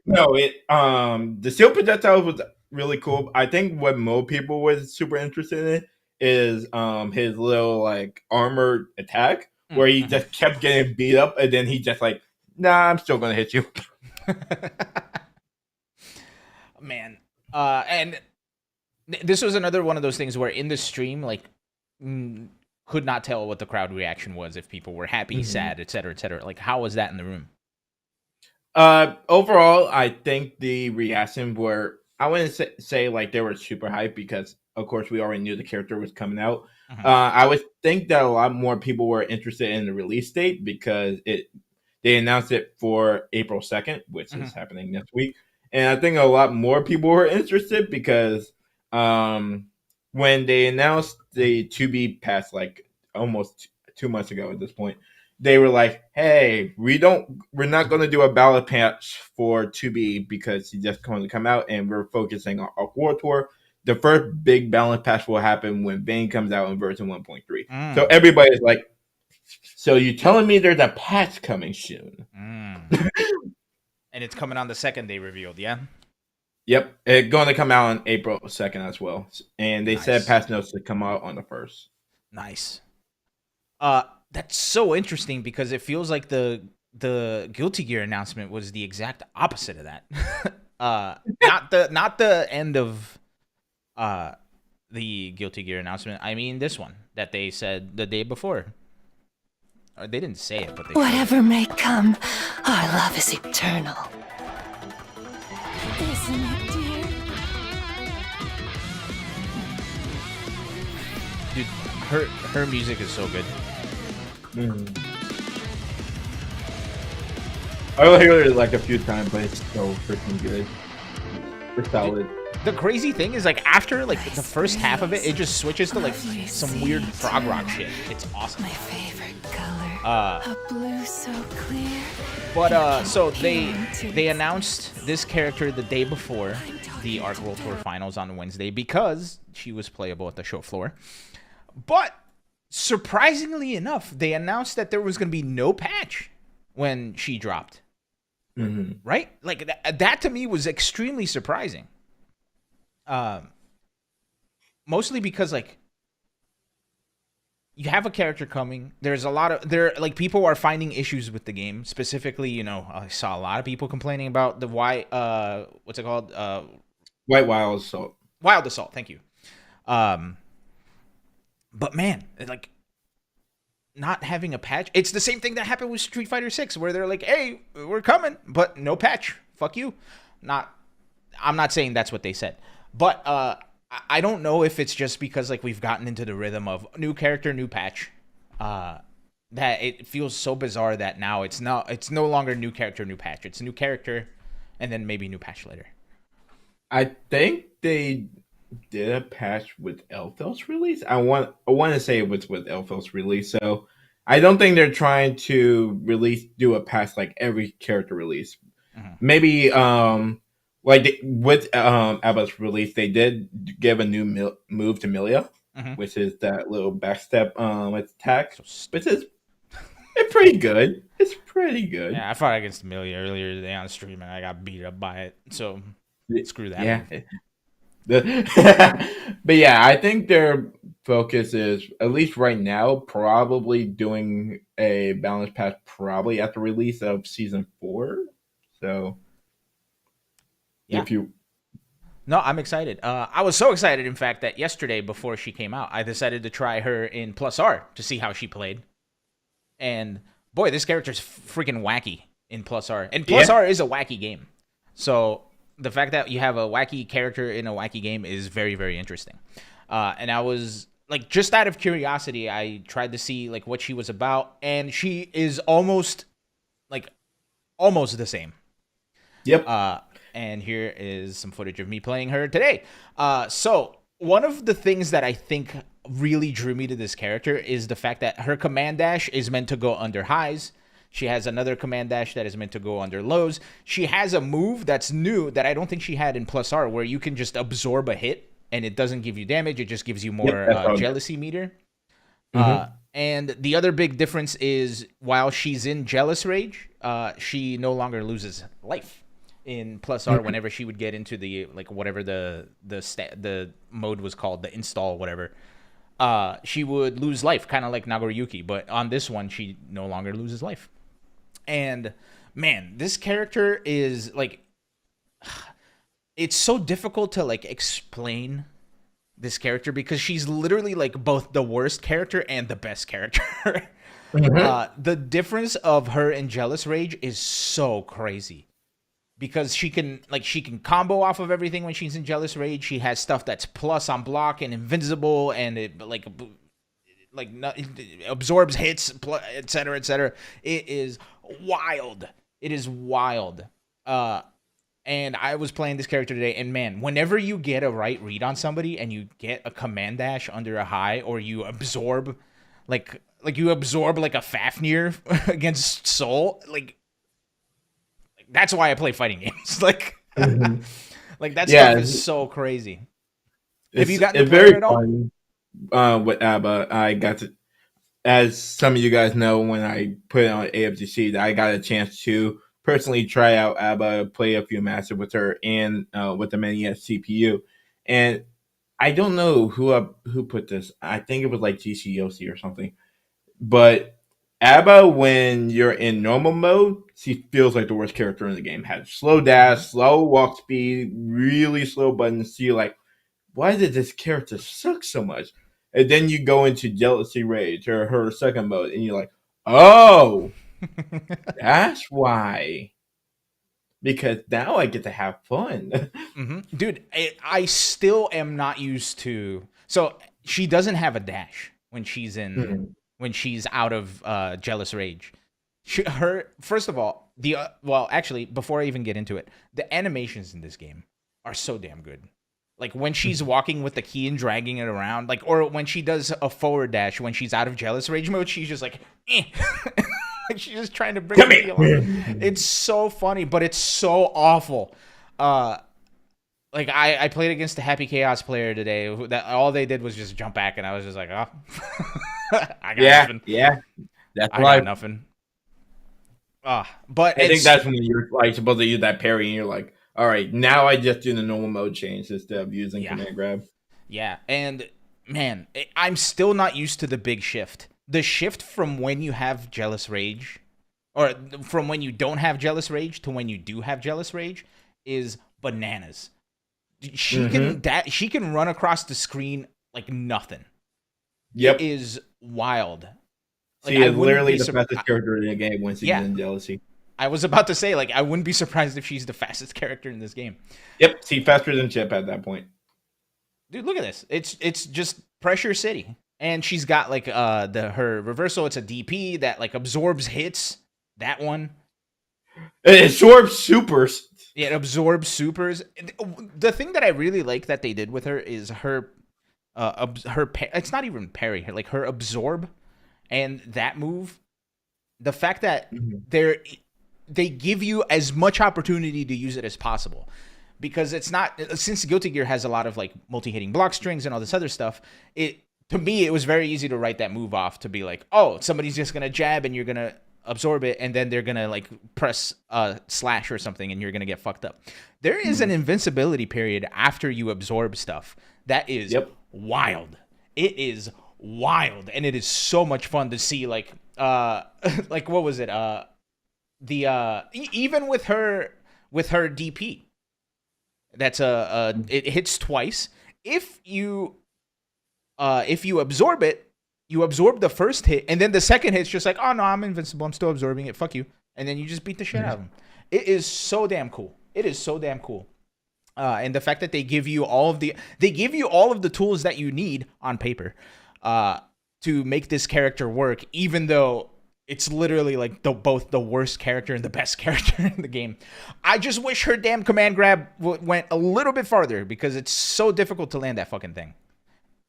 no!" The shield projectiles was really cool. I think what most people was super interested in is his little like armored attack where he just kept getting beat up, and then he just like, "Nah, I'm still gonna hit you." Man, and this was another one of those things where in the stream, like, could not tell what the crowd reaction was, if people were happy, sad, etc., etc. Like, how was that in the room? Overall, I think the reaction were, I wouldn't say like they were super hyped because, of course, we already knew the character was coming out. I would think that a lot more people were interested in the release date because they announced it for April 2nd, which is happening next week. And I think a lot more people were interested because when they announced the 2B pass, like almost 2 months ago at this point, they were like, "Hey, we're not going to do a ballot patch for 2B because it's just going to come out, and we're focusing on our World Tour. The first big balance patch will happen when Vayne comes out in version 1.3. So everybody's like, "So you're telling me there's a patch coming soon?" And it's coming on the 2nd they revealed, yeah? Yep, it's going to come out on April 2nd as well. And they said patch notes to come out on the 1st. Nice. That's so interesting because it feels like the Guilty Gear announcement was the exact opposite of that. Not the end of uh the Guilty Gear announcement. I mean this one that they said the day before. Or they didn't say it, but they Whatever may come, our love is eternal. Isn't it, dear? dude, her music is so good. I only heard it like a few times, but it's so freaking good. It's solid. The crazy thing is like after like the first half of it, it just switches to like some weird prog rock shit. It's awesome. My favorite color. Uh, A blue so clear. But so they announced this character the day before the Arc World Tour Finals on Wednesday because she was playable at the show floor. But surprisingly enough, they announced that there was going to be no patch when she dropped. Right? Like that to me was extremely surprising. Mostly because like you have a character coming. There's a lot of like people are finding issues with the game. Specifically, you know, I saw a lot of people complaining about the what's it called? White Wild Assault. Wild Assault. Thank you. But man, like not having a patch. It's the same thing that happened with Street Fighter 6 where they're like, "Hey, we're coming, but no patch. Fuck you." I'm not saying that's what they said. But I don't know if it's just because like we've gotten into the rhythm of new character, new patch. That it feels so bizarre that now it's no longer new character, new patch. It's new character and then maybe new patch later. I think they did a patch with Elfel's release. I want to say it was with Elfel's release. So I don't think they're trying to do a patch like every character release. Maybe with Abba's release, they did give a new move to Milia, which is that little backstep attack, which is it's pretty good. It's pretty good. Yeah, I fought against Amelia earlier today on stream and I got beat up by it. So screw that. Yeah. But yeah, I think their focus is, at least right now, probably doing a balance patch probably at the release of season 4. So Yeah. No, I'm excited. I was so excited, in fact, that yesterday before she came out, I decided to try her in Plus R to see how she played. And boy, this character's freaking wacky in Plus R. And Plus R is a wacky game. So the fact that you have a wacky character in a wacky game is very, very interesting. And I was like, just out of curiosity, I tried to see like what she was about, and she is almost the same. Yep. And here is some footage of me playing her today. So one of the things that I think really drew me to this character is the fact that her command dash is meant to go under highs. She has another command dash that is meant to go under lows. She has a move that's new that I don't think she had in Plus R, where you can just absorb a hit and it doesn't give you damage. It just gives you more jealousy meter. And the other big difference is while she's in Jealous Rage, she no longer loses life. In Plus R, whenever she would get into the like whatever the mode was called, the install whatever, she would lose life, kind of like Nagoriyuki. But on this one, she no longer loses life. And man, this character is like, it's so difficult to like explain this character because she's literally like both the worst character and the best character. The difference of her in Jealous Rage is so crazy. Because she can combo off of everything when she's in Jealous Rage. She has stuff that's plus on block and invincible, and it absorbs hits, etc., etc. It is wild. It is wild. And I was playing this character today, and man, whenever you get a right read on somebody and you get a command dash under a high, or you absorb, like a Fafnir against Soul, that's why I play fighting games. Like that stuff is so crazy. Have you gotten to play it at all? With Abba, I got to, as some of you guys know, when I put it on AFGC, I got a chance to personally try out Abba, play a few matches with her, and with the NES CPU. And I don't know who put this. I think it was like GCOC or something. But Abba, when you're in normal mode, she feels like the worst character in the game. Has slow dash, slow walk speed, really slow buttons. So you're like, why did this character suck so much? And then you go into jealousy rage or her second mode, and you're like, oh, that's why. Because now I get to have fun. Dude, I still am not used to. So she doesn't have a dash when she's in when she's out of jealous rage. Her first of all, well, actually, before I even get into it, the animations in this game are so damn good. Like when she's walking with the key and dragging it around, like, or when she does a forward dash when she's out of jealous rage mode, she's just like, eh. Like she's just trying to bring Come the here. along. It's so funny, but it's so awful. Like I played against the Happy Chaos player today. That all they did was just jump back, and I was just like, oh, I got nothing. Yeah. That's I why got nothing. But I think that's when you're like supposed to use that parry, and you're like, all right, now I just do the normal mode change instead of using command grab. Yeah, and man, I'm still not used to the big shift. The shift from when you have jealous rage, or from when you don't have jealous rage to when you do have jealous rage, is bananas. She can run across the screen like nothing. Yep. It is wild. She is literally the fastest character in the game when she's in jealousy. I was about to say, like, I wouldn't be surprised if she's the fastest character in this game. Yep, she's faster than Chip at that point. Dude, look at this. It's just Pressure City. And she's got like her reversal, it's a DP that like absorbs hits. That one. It absorbs supers. Yeah, it absorbs supers. The thing that I really like that they did with her is her it's not even parry, like her absorb and that move. The fact that they give you as much opportunity to use it as possible. Because it's not, since Guilty Gear has a lot of like multi-hitting block strings and all this other stuff, to me it was very easy to write that move off to be like, oh, somebody's just gonna jab and you're gonna absorb it, and then they're gonna like press slash or something and you're gonna get fucked up. There is an invincibility period after you absorb stuff that is wild. It is wild, and it is so much fun to see. Like like what was it? Even with her DP, that's it hits twice. If you absorb it, you absorb the first hit, and then the second hit's just like, oh no, I'm invincible, I'm still absorbing it, fuck you. And then you just beat the shit out of them. It is so damn cool. It is so damn cool. And the fact that they give you all of the tools that you need on paper to make this character work, even though it's literally like both the worst character and the best character in the game. I just wish her damn command grab went a little bit farther, because it's so difficult to land that fucking thing.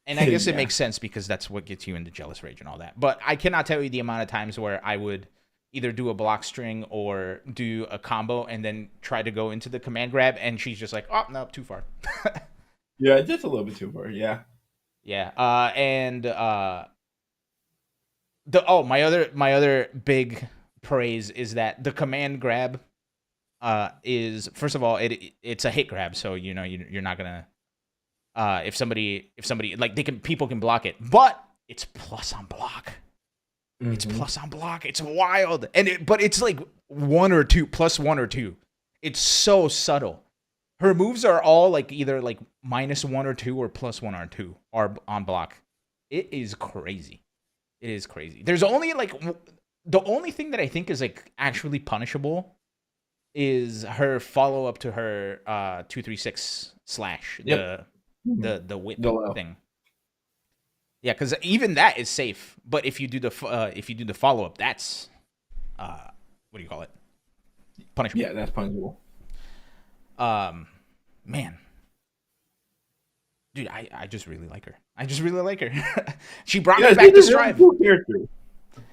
And I guess it makes sense because that's what gets you into jealous rage and all that. But I cannot tell you the amount of times where I would either do a block string or do a combo and then try to go into the command grab, and she's just like, oh, no, too far. Yeah, just a little bit too far, yeah. Yeah, and my other big praise is that the command grab is, first of all, it's a hit grab, so you know you're not gonna if somebody like people can block it, but it's plus on block. It's plus on block. It's wild, but it's like one or two. It's so subtle. Her moves are all like either like -1 or 2 or +1 or 2 are on block. It is crazy. It is crazy. There's only like the only thing that I think is like actually punishable is her follow up to her 236 slash, the whip thing. Yeah, because even that is safe. But if you do the follow up, that's what do you call it? Punishable. Yeah, that's punishable. Man, dude, I just really like her. She brought me back to Strive. Cool character.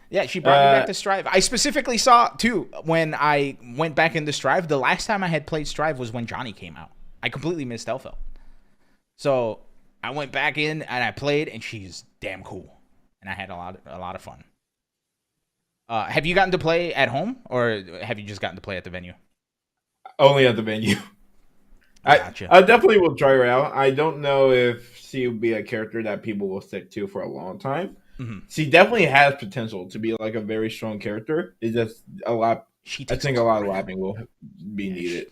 Yeah, she brought me back to Strive. I specifically saw, too, when I went back into Strive, the last time I had played Strive was when Johnny came out. I completely missed Elfeld. So I went back in and I played, and she's damn cool. And I had a lot of fun. Have you gotten to play at home, or have you just gotten to play at the venue? Only at the venue. Gotcha. I definitely will try her out. I don't know if she will be a character that people will stick to for a long time. She definitely has potential to be like a very strong character. It's just a lot. She I takes think a lot of lapping will be Yeah, needed.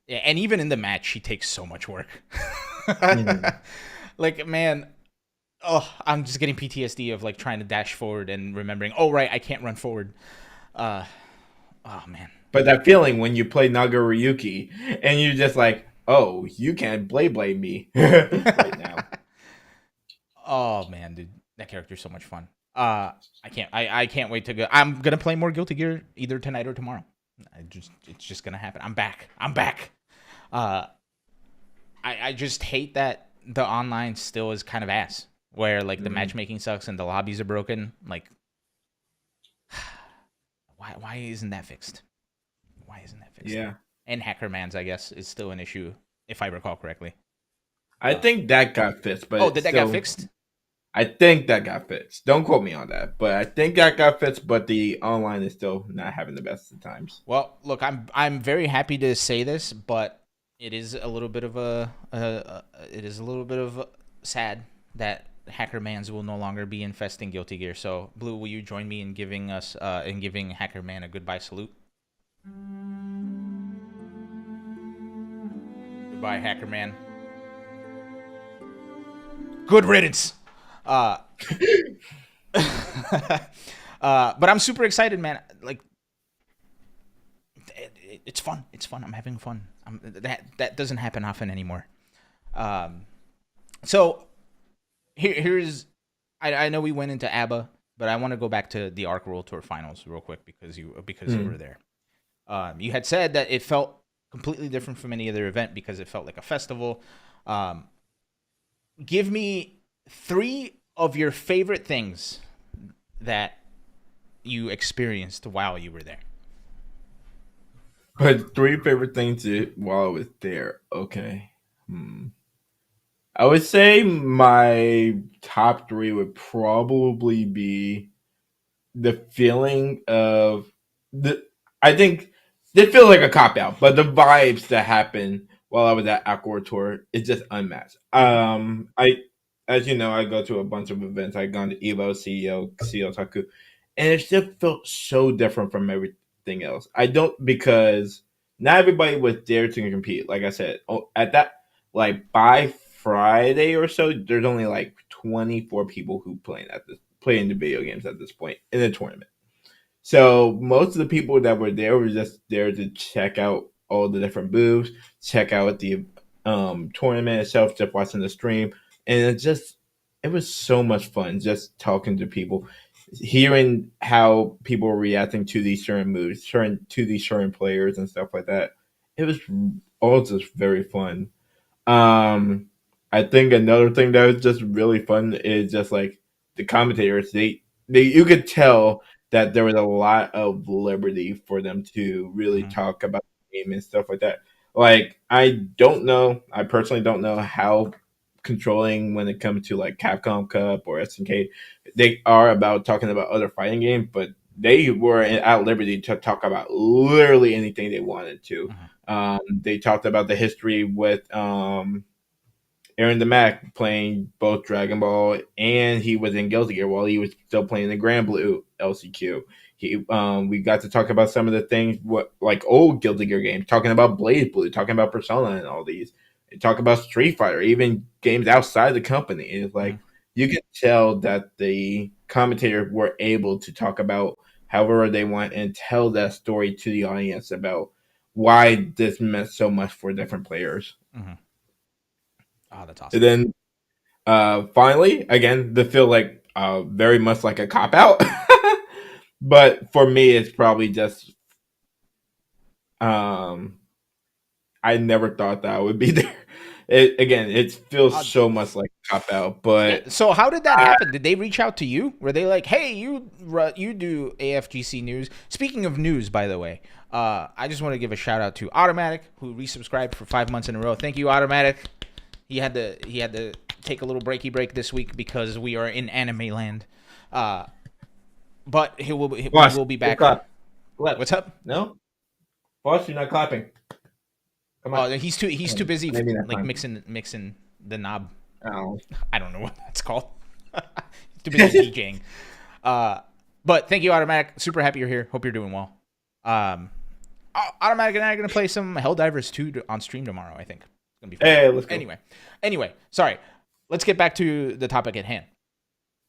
Yeah, and even in the match, she takes so much work. Mhm. Like, man, oh, I'm just getting PTSD of like trying to dash forward and remembering, oh right, I can't run forward. Uh, oh man. But that feeling when you play Nagaryuki and you're just like, oh, you can't blade me right now. Oh man, dude, that character's so much fun. I can't wait to go. I'm gonna play more Guilty Gear either tonight or tomorrow. It's just gonna happen. I'm back. Uh, I just hate that the online still is kind of ass. Where like the matchmaking sucks and the lobbies are broken. Like, why isn't that fixed? Why isn't that fixed? Yeah. And Hackerman's, I guess, is still an issue if I recall correctly. I think that got fixed, but Oh, did that get fixed? I think that got fixed. Don't quote me on that, but I think that got fixed. But the online is still not having the best of times. Well, look, I'm very happy to say this, but it is a little bit of sad that Hackermans will no longer be infesting Guilty Gear. So, Blue, will you join me in giving Hackerman a goodbye salute? Goodbye, Hackerman. Good riddance. But I'm super excited, man. Like, it's fun. It's fun. I'm having fun. That doesn't happen often anymore. So here's I know we went into ABBA, but I want to go back to the Arc World Tour Finals real quick because you were there. You had said that it felt completely different from any other event because it felt like a festival. Give me 3 of your favorite things that you experienced while you were there. But 3 favorite things while I was there. Okay. I would say my top 3 would probably be the feeling of the. I think they feel like a cop out, but the vibes that happen while I was at Aqua Tour is just unmatched. As you know, I go to a bunch of events. I've gone to Evo, CEO Taku, and it just felt so different from everything else. I don't because not everybody was there to compete. Like I said, at that like by Friday or so, there's only like 24 people who playing the video games at this point in the tournament. So most of the people that were there were just there to check out all the different booths, check out the tournament itself, just watching the stream, and it was so much fun just talking to people, hearing how people were reacting to these certain moves, to these certain players and stuff like that. It was all just very fun. Um, I think another thing that was just really fun is just like the commentators. They you could tell that there was a lot of liberty for them to really talk about the game and stuff like that. Like I personally don't know how controlling when it comes to like Capcom Cup or SNK they are about talking about other fighting games, but they were at liberty to talk about literally anything they wanted to. They talked about the history with Aaron the Mac playing both Dragon Ball, and he was in Guilty Gear while he was still playing the Grand Blue LCQ. We got to talk about some of the things like old Guilty Gear games, talking about Blaze Blue, talking about Persona and all these. They talk about Street Fighter, even games outside the company. It's like you can tell that the commentators were able to talk about however they want and tell that story to the audience about why this meant so much for different players. Oh, that's awesome. And then finally, again, they feel like very much like a cop out. But for me, it's probably just I never thought that I would be there. It feels so much like a cop out. But So how did that happen? Did they reach out to you? Were they like, "Hey, you do AFGC news"? Speaking of news, by the way, I just want to give a shout out to Automatic, who resubscribed for 5 months in a row. Thank you, Automatic. He had to take a little break this week because we are in anime land. But he will be back. What's up? No, boss, you're not clapping. Come on. Oh, he's too busy Maybe not like time. mixing the knob. Oh. I don't know what that's called. too busy DJing. But thank you, Automatic. Super happy you're here. Hope you're doing well. Automatic and I are gonna play some Helldivers 2 on stream tomorrow. I think it's gonna be fun. Hey, let's go. Anyway, sorry. Let's get back to the topic at hand.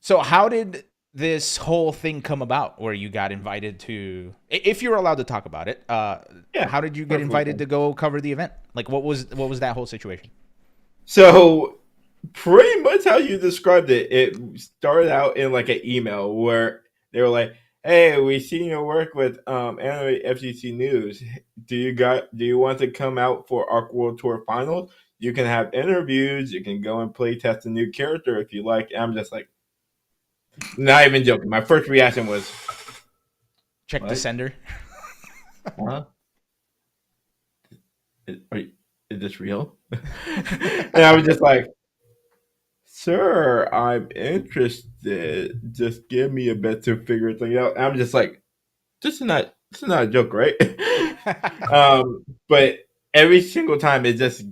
So, how did this whole thing come about where you got invited to, if you're allowed to talk about it, how did you get invited to go cover the event? Like, what was that whole situation? So pretty much how you described it, it started out in like an email where they were like, hey, we seen your work with Anime FGC News. Do you want to come out for Arc World Tour Finals? You can have interviews, you can go and play test a new character if you like. And I'm just like, not even joking. My first reaction was, check what? the sender. Huh? Is this real? And I was just like, sir, I'm interested. Just give me a bit to figure things out. And I'm just like, this is not a joke, right? But every single time it just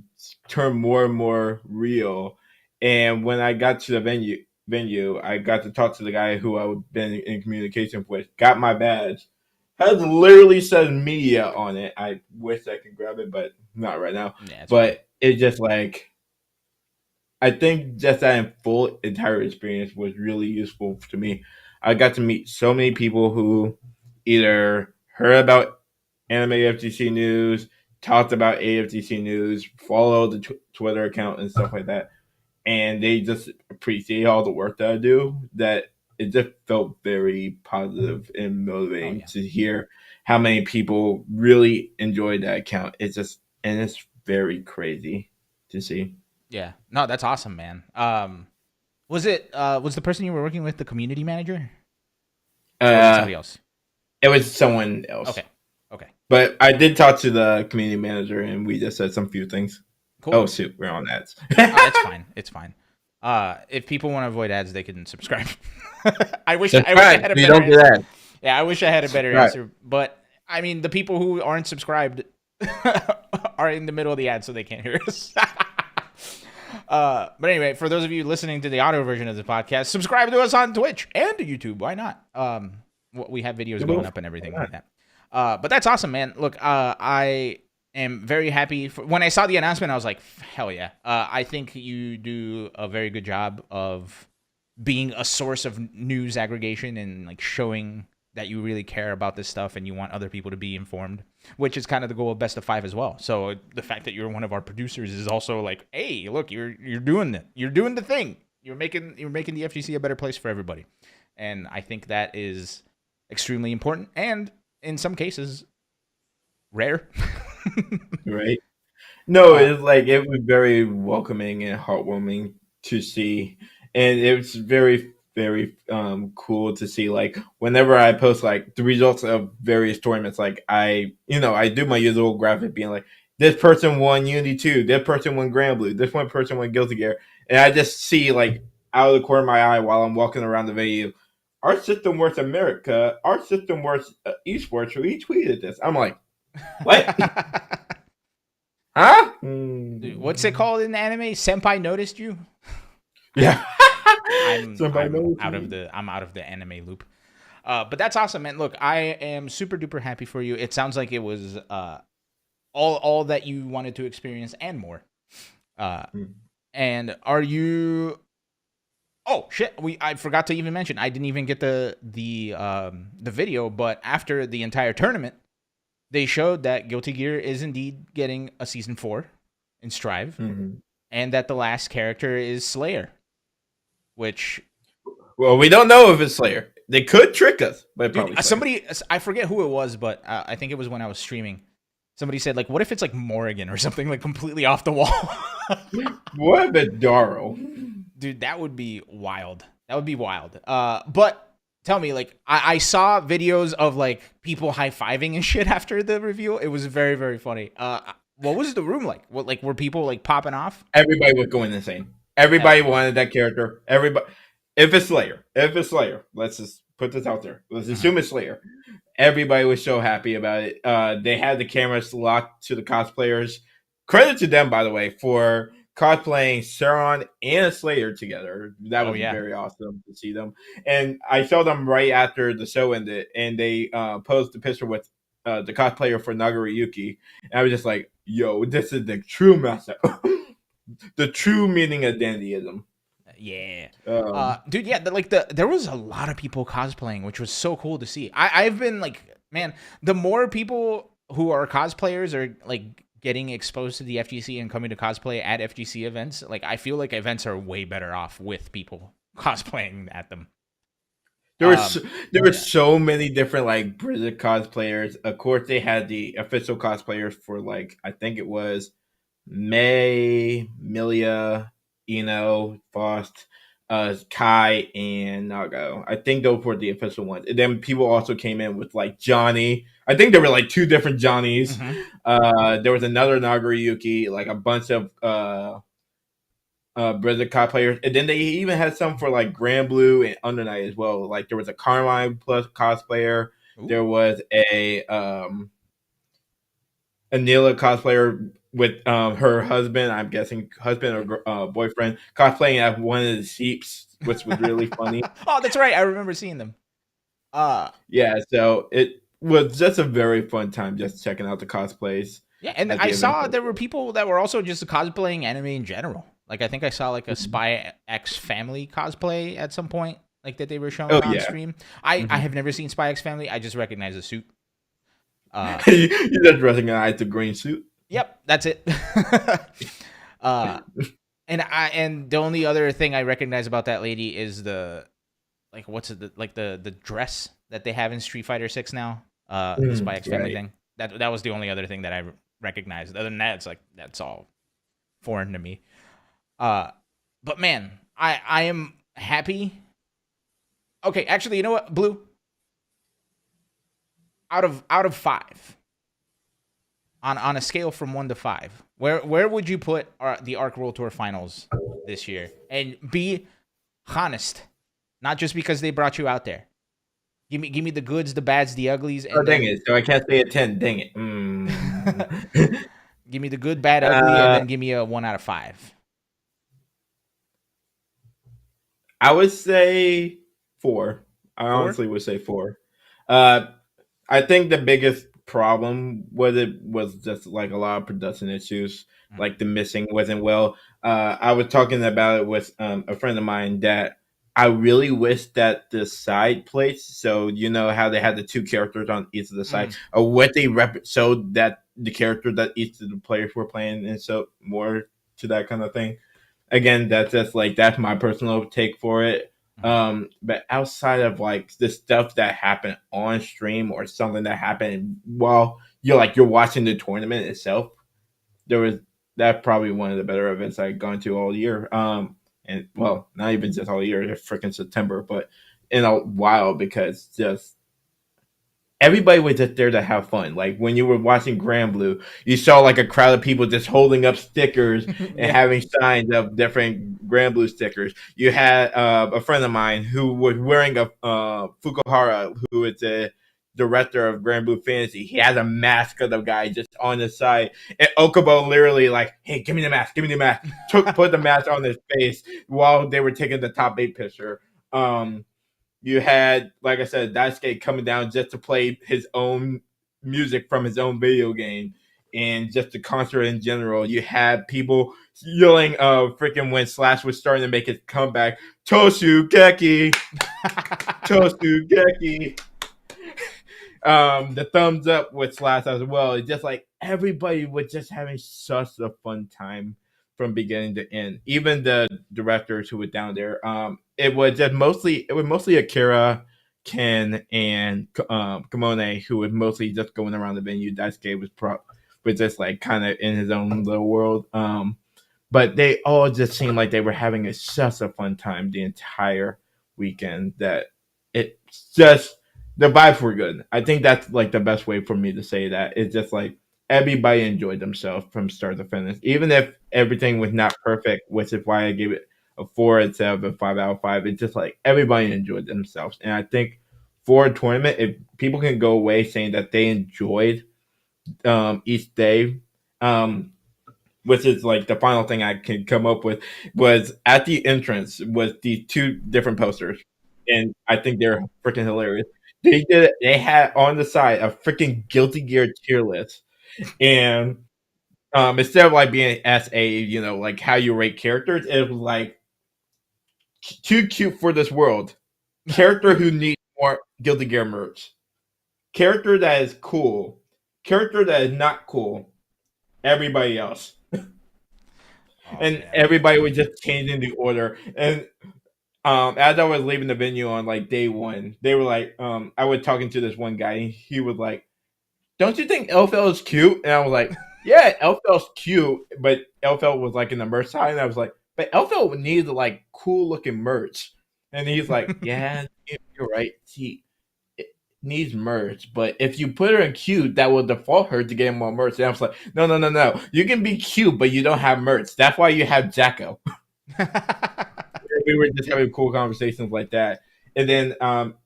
turned more and more real. And when I got to the venue, I got to talk to the guy who I've been in communication with, got my badge, has literally says media on it. I wish I could grab it, but not right now. Yeah, but it's just like, I think just that entire experience was really useful to me. I got to meet so many people who either heard about Anime FGC News, talked about AFGC News, followed the Twitter account and stuff like that. And they just appreciate all the work that I do, that it just felt very positive and motivating to hear how many people really enjoyed that account. It's very crazy to see. Yeah. No, that's awesome, man. Was the person you were working with the community manager? Or was it somebody else? It was someone else. Okay. But I did talk to the community manager, and we just said some few things. Cool. Oh, shoot, we're on ads. It's fine. It's fine. If people want to avoid ads, they can subscribe. I wish I had a better answer. that. Yeah, I wish I had a better answer. But I mean, the people who aren't subscribed are in the middle of the ad, so they can't hear us. But anyway, for those of you listening to the audio version of the podcast, subscribe to us on Twitch and YouTube. Why not? We have videos going up and everything like that. But that's awesome, man. Look, I am very happy. When I saw the announcement, I was like, hell yeah. I think you do a very good job of being a source of news aggregation and like showing that you really care about this stuff and you want other people to be informed, which is kind of the goal of Best of 5 as well. So the fact that you're one of our producers is also like, hey, look, you're doing it. You're doing the thing. You're making the FGC a better place for everybody. And I think that is extremely important and in some cases rare. Right. No, it was very welcoming and heartwarming to see. And it was very, very cool to see, like, whenever I post like the results of various tournaments, like I do my usual graphic being like, this person won Unity 2, this person won Grand Blue, this one person won Guilty Gear, and I just see like out of the corner of my eye while I'm walking around the venue, our system works America, our system works esports, who retweeted this. I'm like, what? Huh? Dude, what's it called in anime? Senpai noticed you? Yeah. I'm out of the anime loop. But that's awesome, man. Look, I am super duper happy for you. It sounds like it was all that you wanted to experience and more. And are you? Oh shit! I forgot to even mention. I didn't even get the video, but after the entire tournament, they showed that Guilty Gear is indeed getting a season 4 in Strive, and that the last character is Slayer. Which, well, we don't know if it's Slayer. They could trick us, but probably somebody, I forget who it was, but I think it was when I was streaming. Somebody said, like, what if it's like Morrigan or something, like completely off the wall? What if Darrow? Dude, that would be wild. That would be wild. But tell me, like, I saw videos of like people high-fiving and shit after the reveal. It was very, very funny. What was the room like? What, like, were people like popping off? Everybody was going insane. Everybody wanted that character. Everybody, if it's Slayer, let's just put this out there. Let's assume it's Slayer. Everybody was so happy about it. They had the cameras locked to the cosplayers. Credit to them, by the way, for cosplaying Sauron and Slayer together. That Oh was yeah. very awesome to see them. And I saw them right after the show ended, and they posted a picture with the cosplayer for Nagaruyuki. And I was just like, "Yo, this is the true message, the true meaning of dandyism." Yeah. Um, Dude, yeah, there was a lot of people cosplaying, which was so cool to see. I've been like, man, the more people who are cosplayers are like getting exposed to the FGC and coming to cosplay at FGC events, like I feel like events are way better off with people cosplaying at them. There were Um, there were so many different like British cosplayers. Of course, they had the official cosplayers for like I think it was May, Milia, Eno, Faust, Kai, and Nago. I think those were the official ones. And then people also came in with like Johnny. I think there were like two different Johnnies. mhm. There was another Nagaruyuki, like a bunch of British cosplayers, and then they even had some for like Grand Blue and Under Night as well. Like there was a Carmine plus cosplayer. Ooh. There was a Neela cosplayer with her husband. I'm guessing husband or boyfriend cosplaying as one of the sheeps, which was really funny. Oh, that's right. I remember seeing them. Uh, Yeah, so it was just a very fun time just checking out the cosplays yeah, and at I the event. saw there were people that were also just cosplaying anime in general. Like I think I saw like a Spy X Family cosplay at some point, like that they were showing Oh on yeah, stream. I have never seen Spy X Family. I just recognize the suit. you just recognize the green suit. Yep, that's it. uh, and the only other thing I recognize about that lady is the like what's it like the dress that they have in Street Fighter 6 now. The Spy X Family Right. thing. That was the only other thing that I recognized. Other than that, it's like that's all foreign to me. But man, I am happy. Okay, actually, you know what, Blue? Out of 5, on a scale from 1 to 5, where would you put the Arc World Tour Finals this year? And be honest, not just because they brought you out there. Give me the goods, the bads, the uglies, Oh and dang then it! So I can't say a 10. Dang it. give me the good, bad, ugly, and uh, then give me a 1 out of 5. I would say 4. I 4? honestly would say 4. Uh, I think the biggest problem with it was just like a lot of production issues, Mm. like the missing wasn't well. I was talking about it with a friend of mine that I really wish that the side plates, so you know how they had the two characters on each of the sides, Mm. or what they showed that the character that each of the players were playing, and so more to that kind of thing. Again, that's just like that's my personal take for it. Mhm. But outside of like the stuff that happened on stream or something that happened while you're watching the tournament itself, there was that probably one of the better events I've gone to all year. And well, not even just all year, freaking September, but in a while because just everybody was just there to have fun. Like when you were watching Grand Blue, you saw like a crowd of people just holding up stickers and Yeah. having signs of different Grand Blue stickers. You had a friend of mine who was wearing a Fukuhara, who is the director of Grand Blue Fantasy. He has a mask of the guy just on the side, and Okubo literally like, "Hey, give me the mask, give me the mask." Put the mask on his face while they were taking the top 8 picture. You had, like I said, Daisuke coming down just to play his own music from his own video game, and just the concert in general. You had people yelling, freaking when Slash was starting to make his comeback, Toshu Geki, Toshu Geki. The thumbs up with Slash as well. It's just like everybody was just having such a fun time from beginning to end. Even the directors who were down there. It was mostly Akira, Ken, and Kamone who was mostly just going around the venue. Daisuke was just like kind of in his own little world. But they all just seemed like they were having such a fun time the entire weekend that it's just the vibes were good. I think that's like the best way for me to say that. It's just like everybody enjoyed themselves from start to finish, even if everything was not perfect, which is why I gave it a 4 instead of a 5 out of 5. It's just like everybody enjoyed themselves, and I think for a tournament, if people can go away saying that they enjoyed each day, um, which is like the final thing I can come up with, was at the entrance was the two different posters, and I think they're freaking hilarious. They had on the side a freaking Guilty Gear tier list, and instead of like being SA, like how you rate characters, it was like too cute for this world. Character who needs more Guilty Gear merch. Character that is cool. Character that is not cool. Everybody else. Oh, And man. everybody was just changing the order. And as I was leaving the venue on like day one, they were like, I was talking to this one guy, and he was like, "Don't you think Elfel is cute?" And I was like, "Yeah, Elfel's cute," but Elfel was like in the merch side, and I was like, "But Elfel needs like cool looking merch." And he's like, "Yeah, you're right. She it needs merch, but if you put her in cute, that will default her to getting more merch." And I was like, "No, no, no, no. You can be cute, but you don't have merch. That's why you have Jacko." We were just having cool conversations like that. And then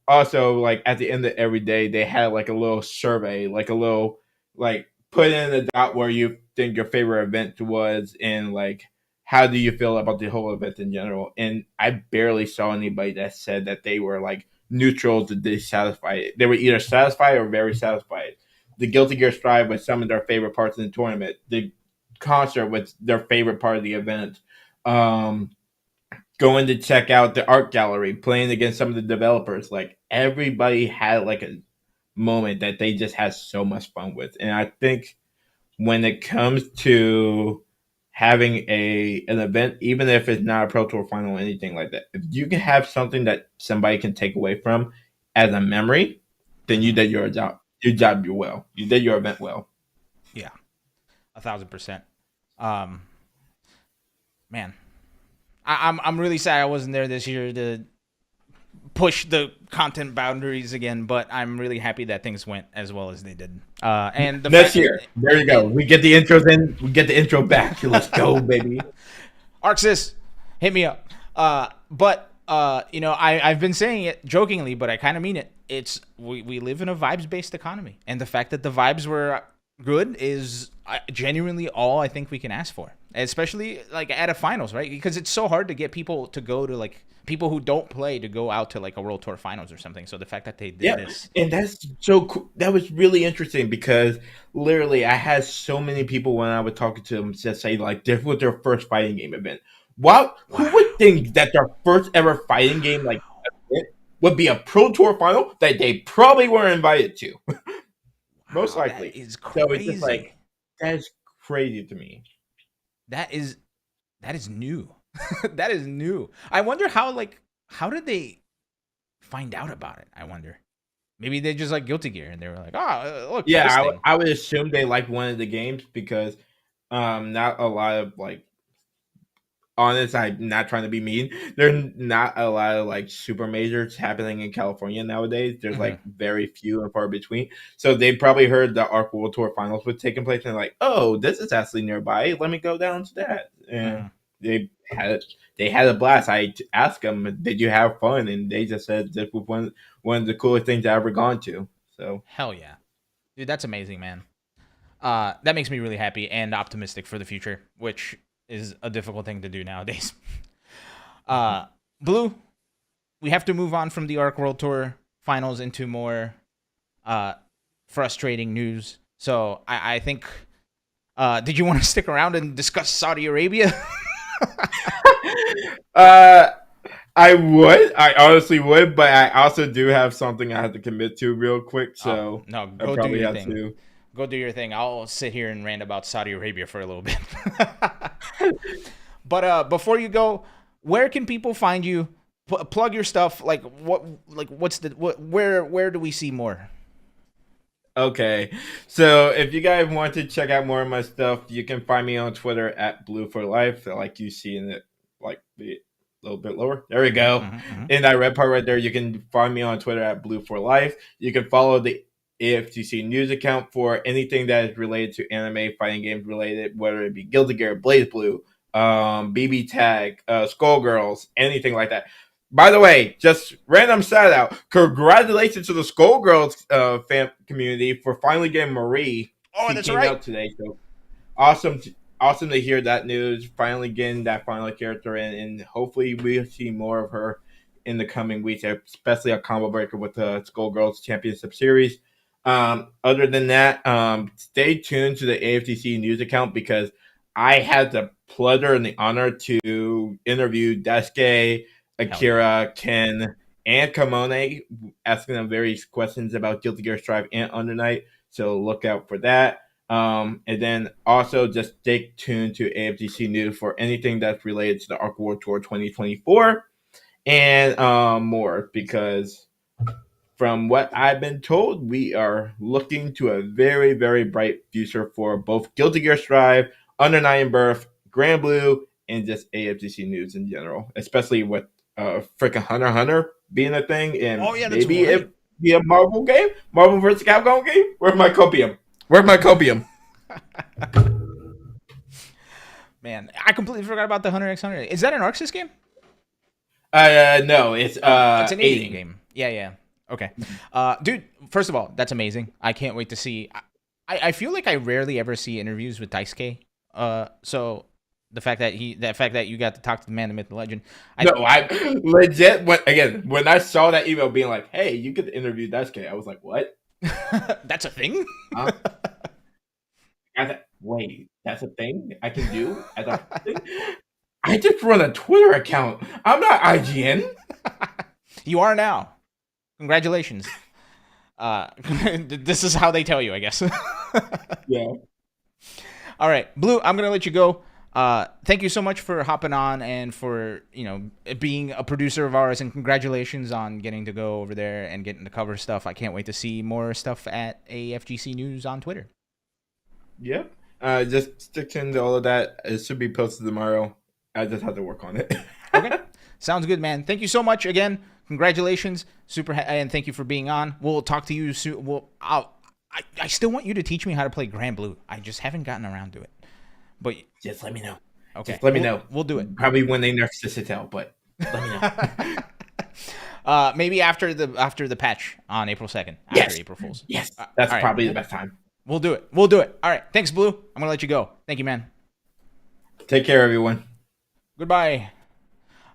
also like at the end of every day, they had like a little survey, like a little like put in a dot where you think your favorite event was, and like how do you feel about the whole event in general. And I barely saw anybody that said that they were like neutral to dissatisfied. They were either satisfied or very satisfied. The Guilty Gear Strive was some of their favorite parts of the tournament. The concert was their favorite part of the event. Um, Going to check out the art gallery, playing against some of the developers. Like everybody had like a moment that they just had so much fun with. And I think when it comes to having an event, even if it's not a Pro Tour final or anything like that, if you can have something that somebody can take away from as a memory, then you did your job. You well. You did your event well. Yeah, 1,000%. Man, I'm really sad I wasn't there this year to push the content boundaries again, but I'm really happy that things went as well as they did. And the Next fact- year, there you go. We get the intros in. We get the intro back. Let's go, baby. Arxis, hit me up. But I've been saying it jokingly, but I kind of mean it. It's we live in a vibes based economy, and the fact that the vibes were good is genuinely all I think we can ask for, especially like at a finals, right? Because it's so hard to get people to go to like people who don't play to go out to like a World Tour finals or something. So the fact that they did this, and that's so cool. That was really interesting because literally I had so many people when I was talking to them just say like this was their first fighting game event. Who would think that their first ever fighting game like event would be a Pro Tour final that they probably weren't invited to? Most likely. that is So it's crazy. just like that's crazy to me. That is new. That is new. I wonder how did they find out about it? I wonder. Maybe they just like Guilty Gear and they were like, oh, look, Yeah, this thing. I would assume they like one of the games because not a lot of like honest, I'm not trying to be mean. There's not a lot of like super majors happening in California nowadays. There's like very few and far between. So they probably heard the Arc World Tour Finals was taking place and like, oh, this is actually nearby. Let me go down to that. And they had a blast. I asked them, did you have fun? And they just said this was one of the coolest things I ever gone to. So Hell yeah. Dude, that's amazing, man. That makes me really happy and optimistic for the future, which is a difficult thing to do nowadays. Blue, we have to move on from the Arc World Tour finals into more frustrating news. So I think, did you want to stick around and discuss Saudi Arabia? I would. I honestly would, but I also do have something I have to commit to real quick. So no, I go do probably your have thing. to. Go do your thing. I'll sit here and rant about Saudi Arabia for a little bit. But before you go, where can people find you? Plug your stuff. Like where do we see more? Okay, so if you guys want to check out more of my stuff, you can find me on Twitter at Blue for Life, like you see in it, like the little bit lower. There we go. In that red part right there, you can find me on Twitter at Blue for Life. You can follow the AFTC news account for anything that is related to anime, fighting games related, whether it be Guilty Gear, Blaze Blue, BB Tag, Skullgirls, anything like that. By the way, just random shout out. Congratulations to the Skullgirls fan community for finally getting Marie. Oh, She that's came right. out today. So awesome. awesome to hear that news. Finally getting that final character in, and hopefully we'll see more of her in the coming weeks, especially a combo breaker with the Skullgirls Championship Series. Other than that, stay tuned to the AFTC news account because I had the pleasure and the honor to interview Daisuke, Akira, Ken, and Kamone, asking them various questions about Guilty Gear Strive and Under Night. So look out for that. And then also just stay tuned to AFGC News for anything that's related to the Arc World Tour 2024 and more, because from what I've been told, we are looking to a very, very bright future for both Guilty Gear Strive, Under Nine Birth, Grand Blue, and just AFGC News in general, especially with freaking Hunter x Hunter being a thing, and maybe it be a Marvel game, Marvel vs. Capcom game. Where's my copium? Man, I completely forgot about the Hunter x Hunter. Is that an Arxis game? No, it's it's an Indian Alien. game. Yeah. Okay. Dude, first of all, that's amazing. I can't wait to see. I feel like I rarely ever see interviews with Daisuke. So the fact that you got to talk to the man, the myth, the legend. I legit when I saw that email being like, "Hey, you could interview Daisuke," I was like, "What? That's a thing?" Huh? Wait, that's a thing I can do? I just run a Twitter account. I'm not IGN. You are now. Congratulations. This is how they tell you, I guess. Yeah. All right, Blue, I'm gonna let you go. Thank you so much for hopping on and for being a producer of ours, and congratulations on getting to go over there and getting to cover stuff. I can't wait to see more stuff at AFGC News on Twitter. Yep. Just stick to all of that. It should be posted tomorrow. I just have to work on it. Okay, sounds good, man. Thank you so much again. Congratulations, and thank you for being on. We'll talk to you soon. I still want you to teach me how to play Grand Blue. I just haven't gotten around to it. But just let me know. Okay, just let me know. We'll do it. Probably when they nerf Citadel, but let me know. Maybe after the patch on April 2nd. After April Fools. Yes, that's probably the best time. We'll do it. All right. Thanks, Blue. I'm gonna let you go. Thank you, man. Take care, everyone. Goodbye.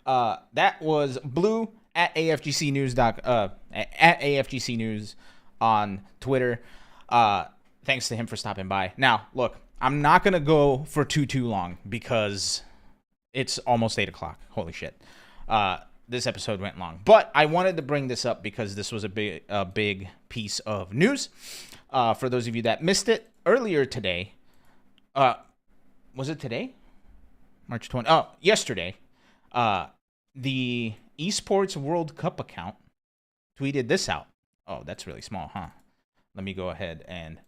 That was Blue at AFGC News at AFGC News on Twitter. Thanks to him for stopping by. Now, look, I'm not gonna go for too long because it's almost 8:00. Holy shit. This episode went long, but I wanted to bring this up because this was a big piece of news. For those of you that missed it earlier today, was it today? March 20. Oh, yesterday. The Esports World Cup account tweeted this out. Oh, that's really small, huh? Let me go ahead and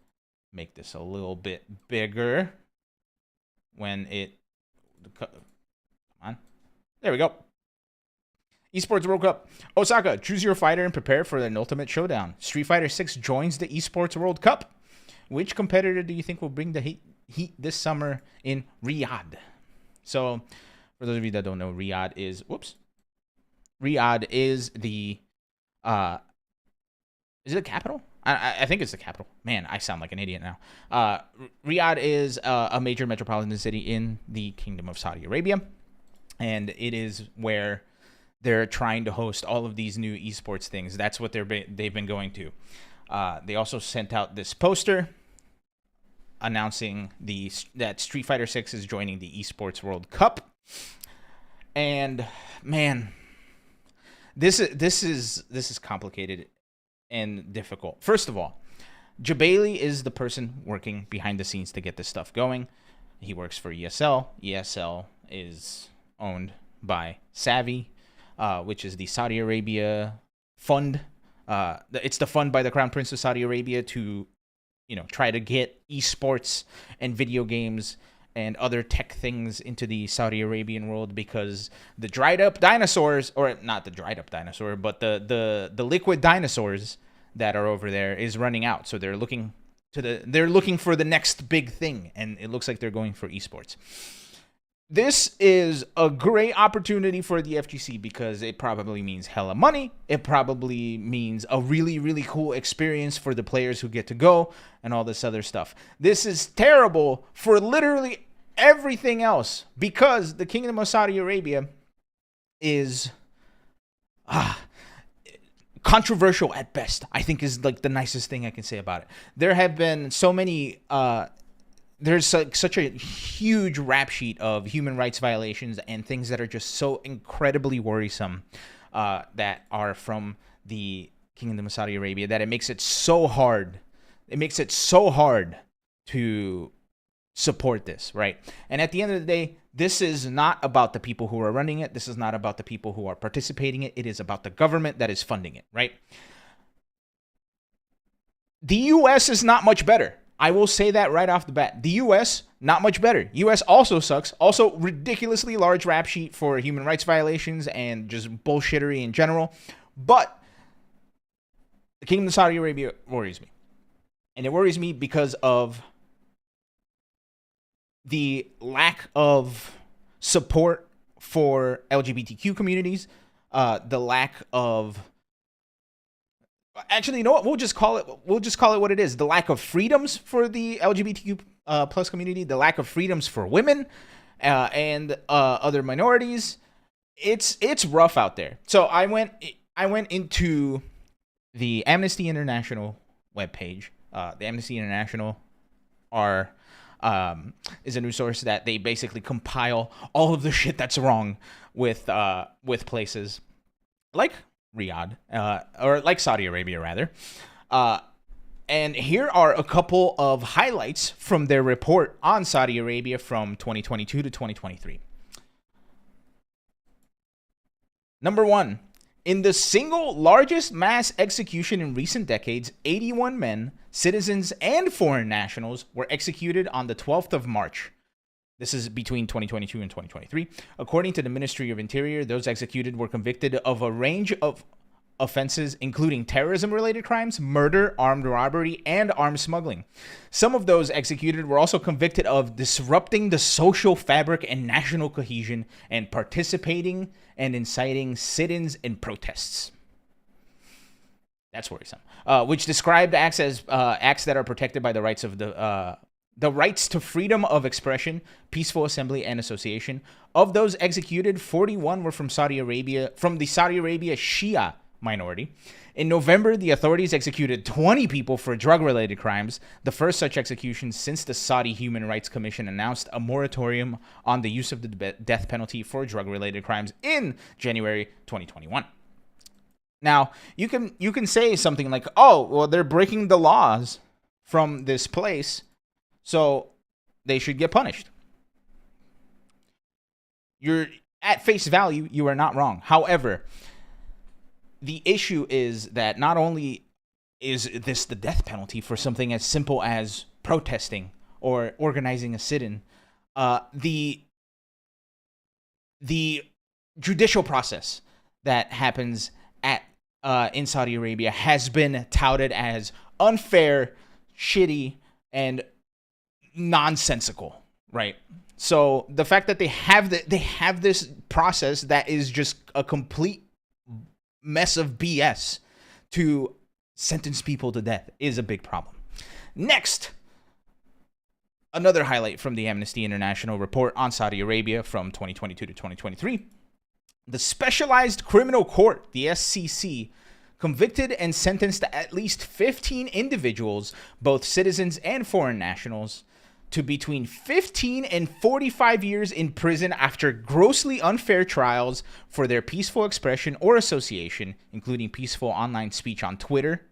make this a little bit bigger. Come on. There we go. Esports World Cup. Osaka, choose your fighter and prepare for an ultimate showdown. Street Fighter 6 joins the Esports World Cup. Which competitor do you think will bring the heat this summer in Riyadh? So, for those of you that don't know, Riyadh is the is it the capital? I think it's the capital. Man, I sound like an idiot now. Riyadh is a major metropolitan city in the Kingdom of Saudi Arabia, and it is where they're trying to host all of these new esports things. That's what they've been going to. They also sent out this poster announcing that Street Fighter 6 is joining the Esports World Cup. And man, this is complicated and difficult. First of all, Jabali is the person working behind the scenes to get this stuff going. He works for ESL. ESL is owned by Savvy, which is the Saudi Arabia fund. It's the fund by the Crown Prince of Saudi Arabia to, try to get esports and video games and other tech things into the Saudi Arabian world, because the dried up dinosaurs, or not the dried up dinosaur, but the liquid dinosaurs that are over there is running out. So they're looking for the next big thing, and it looks like they're going for esports. This is a great opportunity for the FGC because it probably means hella money. It probably means a really, really cool experience for the players who get to go and all this other stuff. This is terrible for literally everything else, because the Kingdom of Saudi Arabia is controversial at best, I think is like the nicest thing I can say about it. There have been so many there's such a huge rap sheet of human rights violations and things that are just so incredibly worrisome that are from the Kingdom of Saudi Arabia that it makes it so hard. It makes it so hard to support this, right? And at the end of the day, this is not about the people who are running it. This is not about the people who are participating in it. It is about the government that is funding it, right? The U.S. is not much better. I will say that right off the bat. The U.S., not much better. U.S. also sucks. Also, ridiculously large rap sheet for human rights violations and just bullshittery in general. But the Kingdom of Saudi Arabia worries me. And it worries me because of the lack of support for LGBTQ communities, the lack of... Actually, you know what? We'll just call it what it is. The lack of freedoms for the LGBTQ plus community, the lack of freedoms for women and other minorities. It's rough out there. So I went into the Amnesty International webpage. The Amnesty International is a news source that they basically compile all of the shit that's wrong with places like Riyadh, or like Saudi Arabia, rather. And here are a couple of highlights from their report on Saudi Arabia from 2022 to 2023. Number 1, in the single largest mass execution in recent decades, 81 men, citizens, and foreign nationals were executed on the 12th of March. This is between 2022 and 2023. According to the Ministry of Interior, those executed were convicted of a range of offenses, including terrorism-related crimes, murder, armed robbery, and arms smuggling. Some of those executed were also convicted of disrupting the social fabric and national cohesion and participating and inciting sit-ins and protests. That's worrisome. Which described acts as acts that are protected by the rights of the rights to freedom of expression, peaceful assembly, and association. Of those executed, 41 were from Saudi Arabia, from the Saudi Arabia Shia minority. In November, the authorities executed 20 people for drug-related crimes, the first such execution since the Saudi Human Rights Commission announced a moratorium on the use of the death penalty for drug-related crimes in January 2021. Now, you can say something like, "Oh, well, they're breaking the laws from this place, so they should get punished." You're at face value, you are not wrong. However, the issue is that not only is this the death penalty for something as simple as protesting or organizing a sit-in, the judicial process that happens in Saudi Arabia has been touted as unfair, shitty, and nonsensical, right? So the fact that they have this process that is just a complete mess of BS to sentence people to death is a big problem. Next, another highlight from the Amnesty International report on Saudi Arabia from 2022 to 2023. The Specialized Criminal Court, the SCC, convicted and sentenced at least 15 individuals, both citizens and foreign nationals, to between 15 and 45 years in prison after grossly unfair trials for their peaceful expression or association, including peaceful online speech on Twitter.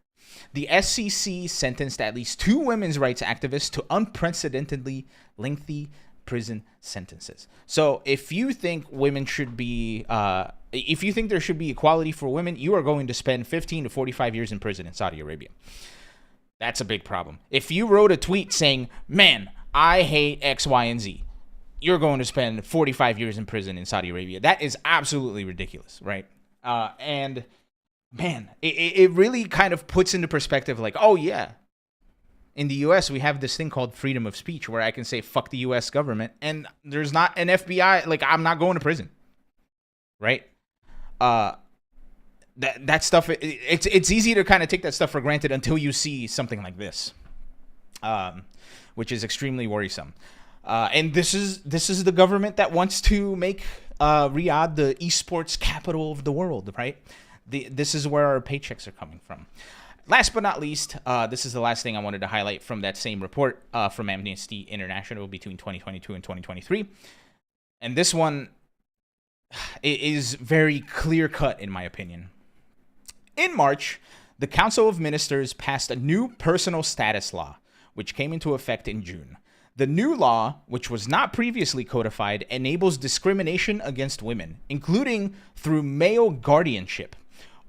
The SCC sentenced at least 2 women's rights activists to unprecedentedly lengthy prison sentences. So if you think women should be, if you think there should be equality for women, you are going to spend 15 to 45 years in prison in Saudi Arabia. That's a big problem. If you wrote a tweet saying, "Man, I hate X, Y, and Z," you're going to spend 45 years in prison in Saudi Arabia. That is absolutely ridiculous, right? And man, it really kind of puts into perspective like, oh yeah, in the U.S. we have this thing called freedom of speech where I can say fuck the U.S. government and there's not an FBI, like I'm not going to prison, right? That stuff, it's easy to kind of take that stuff for granted until you see something like this, which is extremely worrisome. And this is the government that wants to make Riyadh the esports capital of the world, right? This is where our paychecks are coming from. Last but not least, this is the last thing I wanted to highlight from that same report from Amnesty International between 2022 and 2023. And this one is very clear-cut, in my opinion. In March, the Council of Ministers passed a new personal status law, which came into effect in June. The new law, which was not previously codified, enables discrimination against women, including through male guardianship.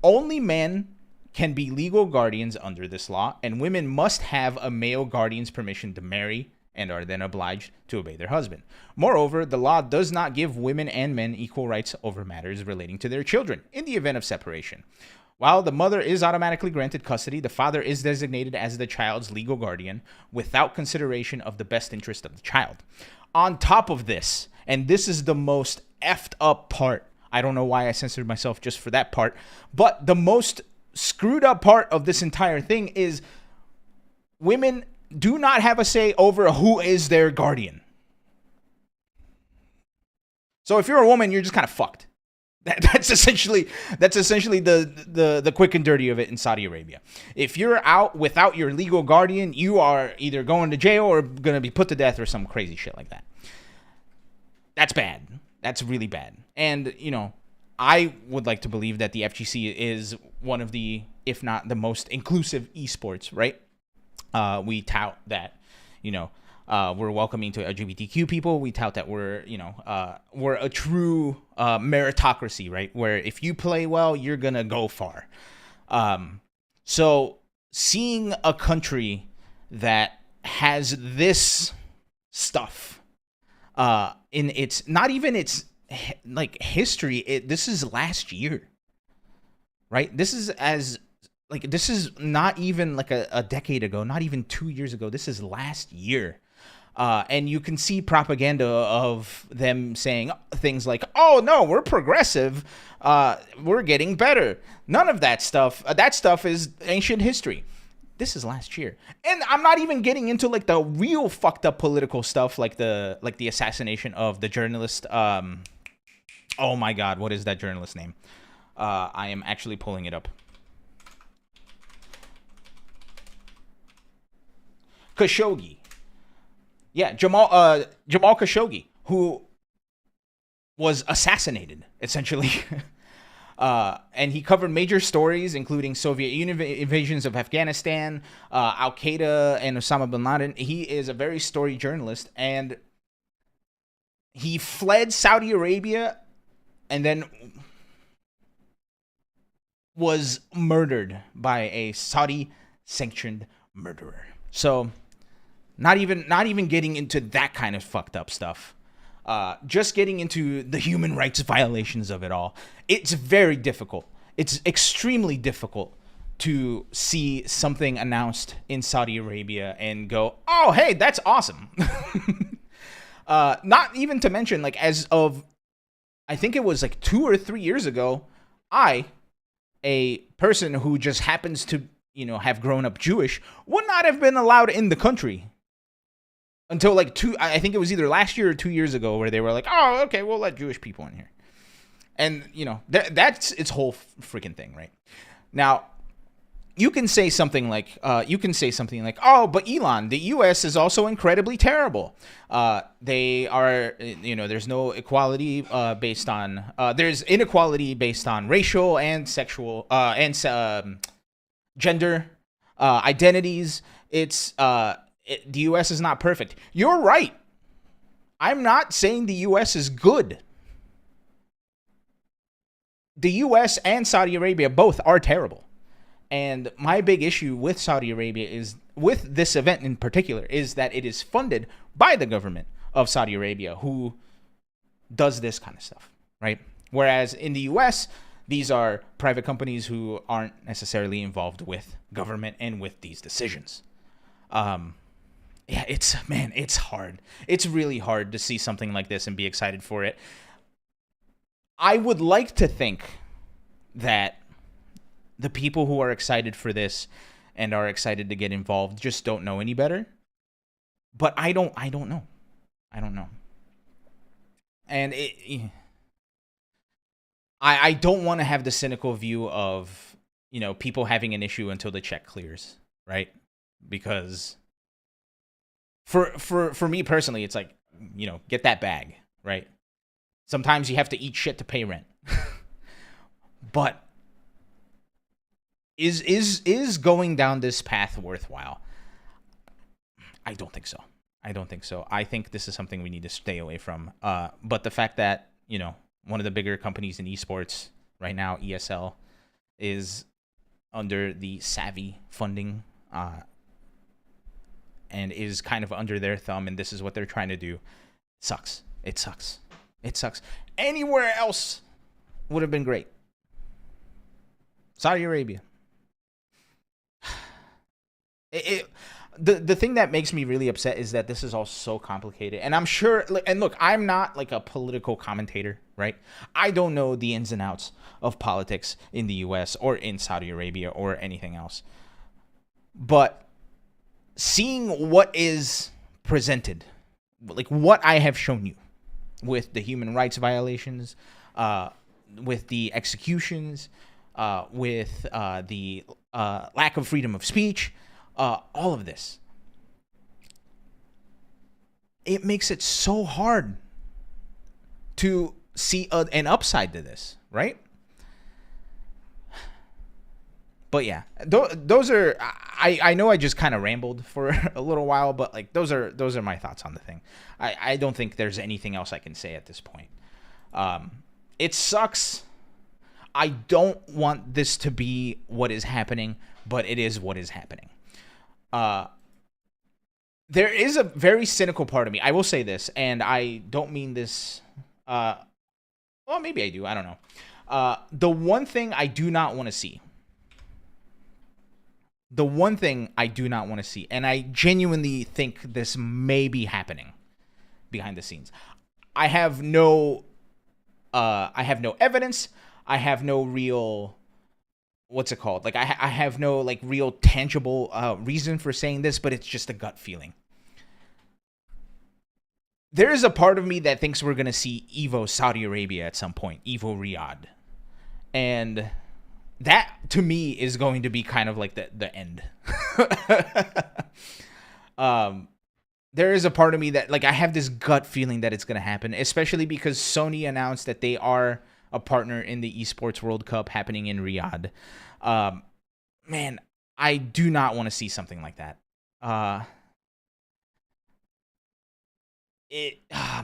Only men can be legal guardians under this law, and women must have a male guardian's permission to marry and are then obliged to obey their husband. Moreover, the law does not give women and men equal rights over matters relating to their children in the event of separation. While the mother is automatically granted custody, the father is designated as the child's legal guardian without consideration of the best interest of the child. On top of this, and this is the most effed up part, I don't know why I censored myself just for that part, but the most screwed up part of this entire thing is women do not have a say over who is their guardian. So if you're a woman, you're just kind of fucked. That's essentially the quick and dirty of it in Saudi Arabia. If you're out without your legal guardian, you are either going to jail or going to be put to death or some crazy shit like that. That's bad. That's really bad. And, you know, I would like to believe that the FGC is one of the, if not the most inclusive esports, right? We tout that, you know, we're welcoming to LGBTQ people. We tout that we're a true meritocracy, right? Where if you play well, you're going to go far. So seeing a country that has this stuff in its, not even its like history, this is last year, right? This is not even like a decade ago, not even 2 years ago. This is last year. And you can see propaganda of them saying things like, oh, no, we're progressive. We're getting better. None of that stuff. That stuff is ancient history. This is last year. And I'm not even getting into like the real fucked up political stuff, like the assassination of the journalist. Oh, my God. What is that journalist name? I am actually pulling it up. Khashoggi. Yeah, Jamal Khashoggi, who was assassinated, essentially. And he covered major stories, including Soviet Union invasions of Afghanistan, Al-Qaeda, and Osama bin Laden. He is a very storied journalist, and he fled Saudi Arabia and then was murdered by a Saudi-sanctioned murderer. So not even getting into that kind of fucked up stuff. Just getting into the human rights violations of it all. It's very difficult. It's extremely difficult to see something announced in Saudi Arabia and go, oh, hey, that's awesome. Not even to mention, like, as of, I think it was like 2 or 3 years ago, a person who just happens to, have grown up Jewish, would not have been allowed in the country until I think it was either last year or 2 years ago, where they were like, oh, okay, we'll let Jewish people in here. And, that's its whole freaking thing, right? Now, you can say something like, oh, but Elon, the U.S. is also incredibly terrible. They are, there's no equality based on, there's inequality based on racial and sexual and gender identities. The U.S. is not perfect. You're right. I'm not saying the U.S. is good. The U.S. and Saudi Arabia both are terrible. And my big issue with Saudi Arabia is, with this event in particular, is that it is funded by the government of Saudi Arabia, who does this kind of stuff, right? Whereas in the U.S., these are private companies who aren't necessarily involved with government and with these decisions. It's hard. It's really hard to see something like this and be excited for it. I would like to think that the people who are excited for this and are excited to get involved just don't know any better. But I don't know. I don't know. And I don't want to have the cynical view of, you know, people having an issue until the check clears, right? Because for me personally, it's like, you know, get that bag, right? Sometimes you have to eat shit to pay rent. But is going down this path worthwhile? I don't think so. I think this is something we need to stay away from. But the fact that, you know, one of the bigger companies in esports right now, ESL, is under the Savvy funding and is kind of under their thumb, and this is what they're trying to do, sucks. It sucks. Anywhere else would have been great. Saudi Arabia. The thing that makes me really upset is that this is all so complicated. And I'm sure, and look, I'm not like a political commentator, right? I don't know the ins and outs of politics in the US or in Saudi Arabia or anything else. But seeing what is presented, like what I have shown you with the human rights violations, with the executions, with the lack of freedom of speech, all of this, it makes it so hard to see an upside to this, right? But yeah, those are, I know I just kind of rambled for a little while, but like those are my thoughts on the thing. I don't think there's anything else I can say at this point. It sucks. I don't want this to be what is happening, but it is what is happening. There is a very cynical part of me. I will say this, and I don't mean this. Well, maybe I do. I don't know. The one thing I do not want to see. And I genuinely think this may be happening behind the scenes. I have no evidence. I have no real, what's it called? Like I have no like real tangible reason for saying this, but it's just a gut feeling. There is a part of me that thinks we're going to see Evo Saudi Arabia at some point, Evo Riyadh. And that to me is going to be kind of like the end. There is a part of me that like I have this gut feeling that it's going to happen, especially because Sony announced that they are a partner in the Esports World Cup happening in Riyadh. Man, I do not want to see something like that.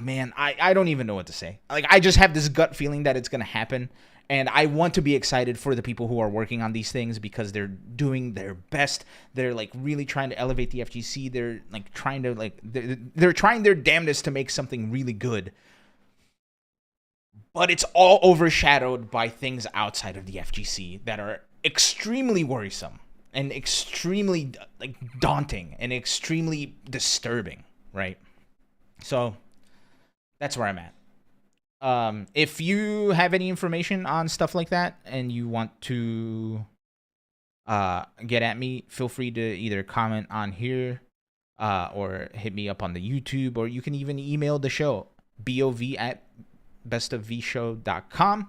Man, I don't even know what to say. Like, I just have this gut feeling that it's going to happen. And I want to be excited for the people who are working on these things because they're doing their best. They're like really trying to elevate the FGC. They're like trying to they're trying their damnedest to make something really good. But it's all overshadowed by things outside of the FGC that are extremely worrisome and extremely like daunting and extremely disturbing, right? So that's where I'm at. If you have any information on stuff like that and you want to get at me, feel free to either comment on here or hit me up on the YouTube, or you can even email the show, bov@bestofvshow.com.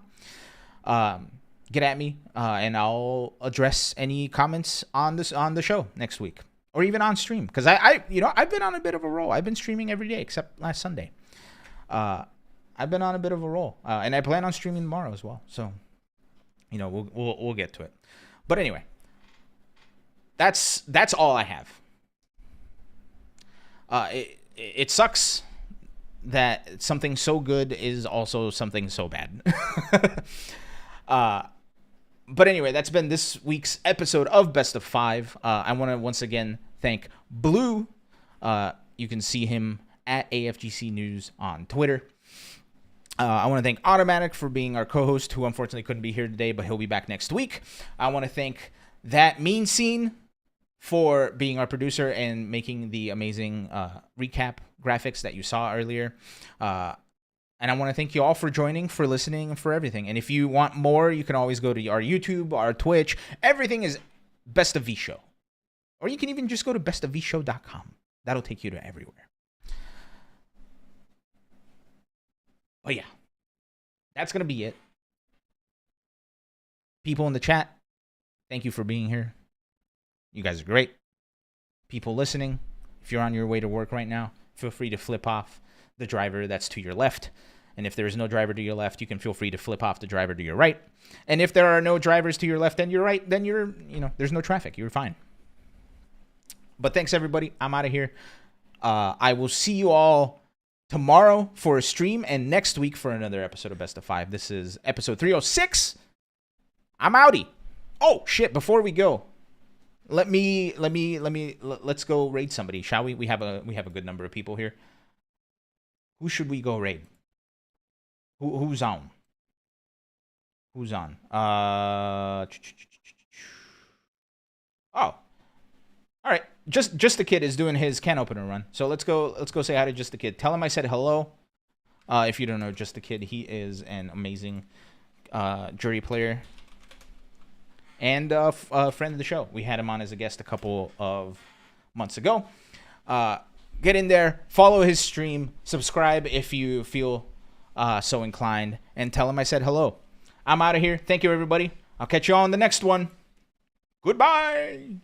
Get at me and I'll address any comments on the show next week or even on stream, because I've been on a bit of a roll. I've been streaming every day except last Sunday. I've been on a bit of a roll, and I plan on streaming tomorrow as well. So, we'll get to it. But anyway, that's all I have. It sucks that something so good is also something so bad. But anyway, that's been this week's episode of Best of 5. I want to once again thank Blue. You can see him at AFGC News on Twitter. I want to thank Automatic for being our co-host, who unfortunately couldn't be here today, but he'll be back next week. I want to thank That Mean Scene for being our producer and making the amazing recap graphics that you saw earlier. And I want to thank you all for joining, for listening, and for everything. And if you want more, you can always go to our YouTube, our Twitch. Everything is Best of V Show. Or you can even just go to bestofvshow.com. That'll take you to everywhere. But yeah, that's going to be it. People in the chat, thank you for being here. You guys are great. People listening, if you're on your way to work right now, feel free to flip off the driver that's to your left. And if there is no driver to your left, you can feel free to flip off the driver to your right. And if there are no drivers to your left and your right, then there's no traffic. You're fine. But thanks, everybody. I'm out of here. I will see you all tomorrow for a stream and next week for another episode of Best of 5. This is episode 306. I'm outie. Oh, shit. Before we go, let's go raid somebody, shall we? We have a good number of people here. Who should we go raid? Who's on? Who's on? Oh. All right. Just the Kid is doing his can opener run. So let's go say hi to Just the Kid. Tell him I said hello. If you don't know Just the Kid, he is an amazing jury player and a friend of the show. We had him on as a guest a couple of months ago. Get in there, follow his stream, subscribe if you feel so inclined, and tell him I said hello. I'm out of here. Thank you, everybody. I'll catch you all in the next one. Goodbye.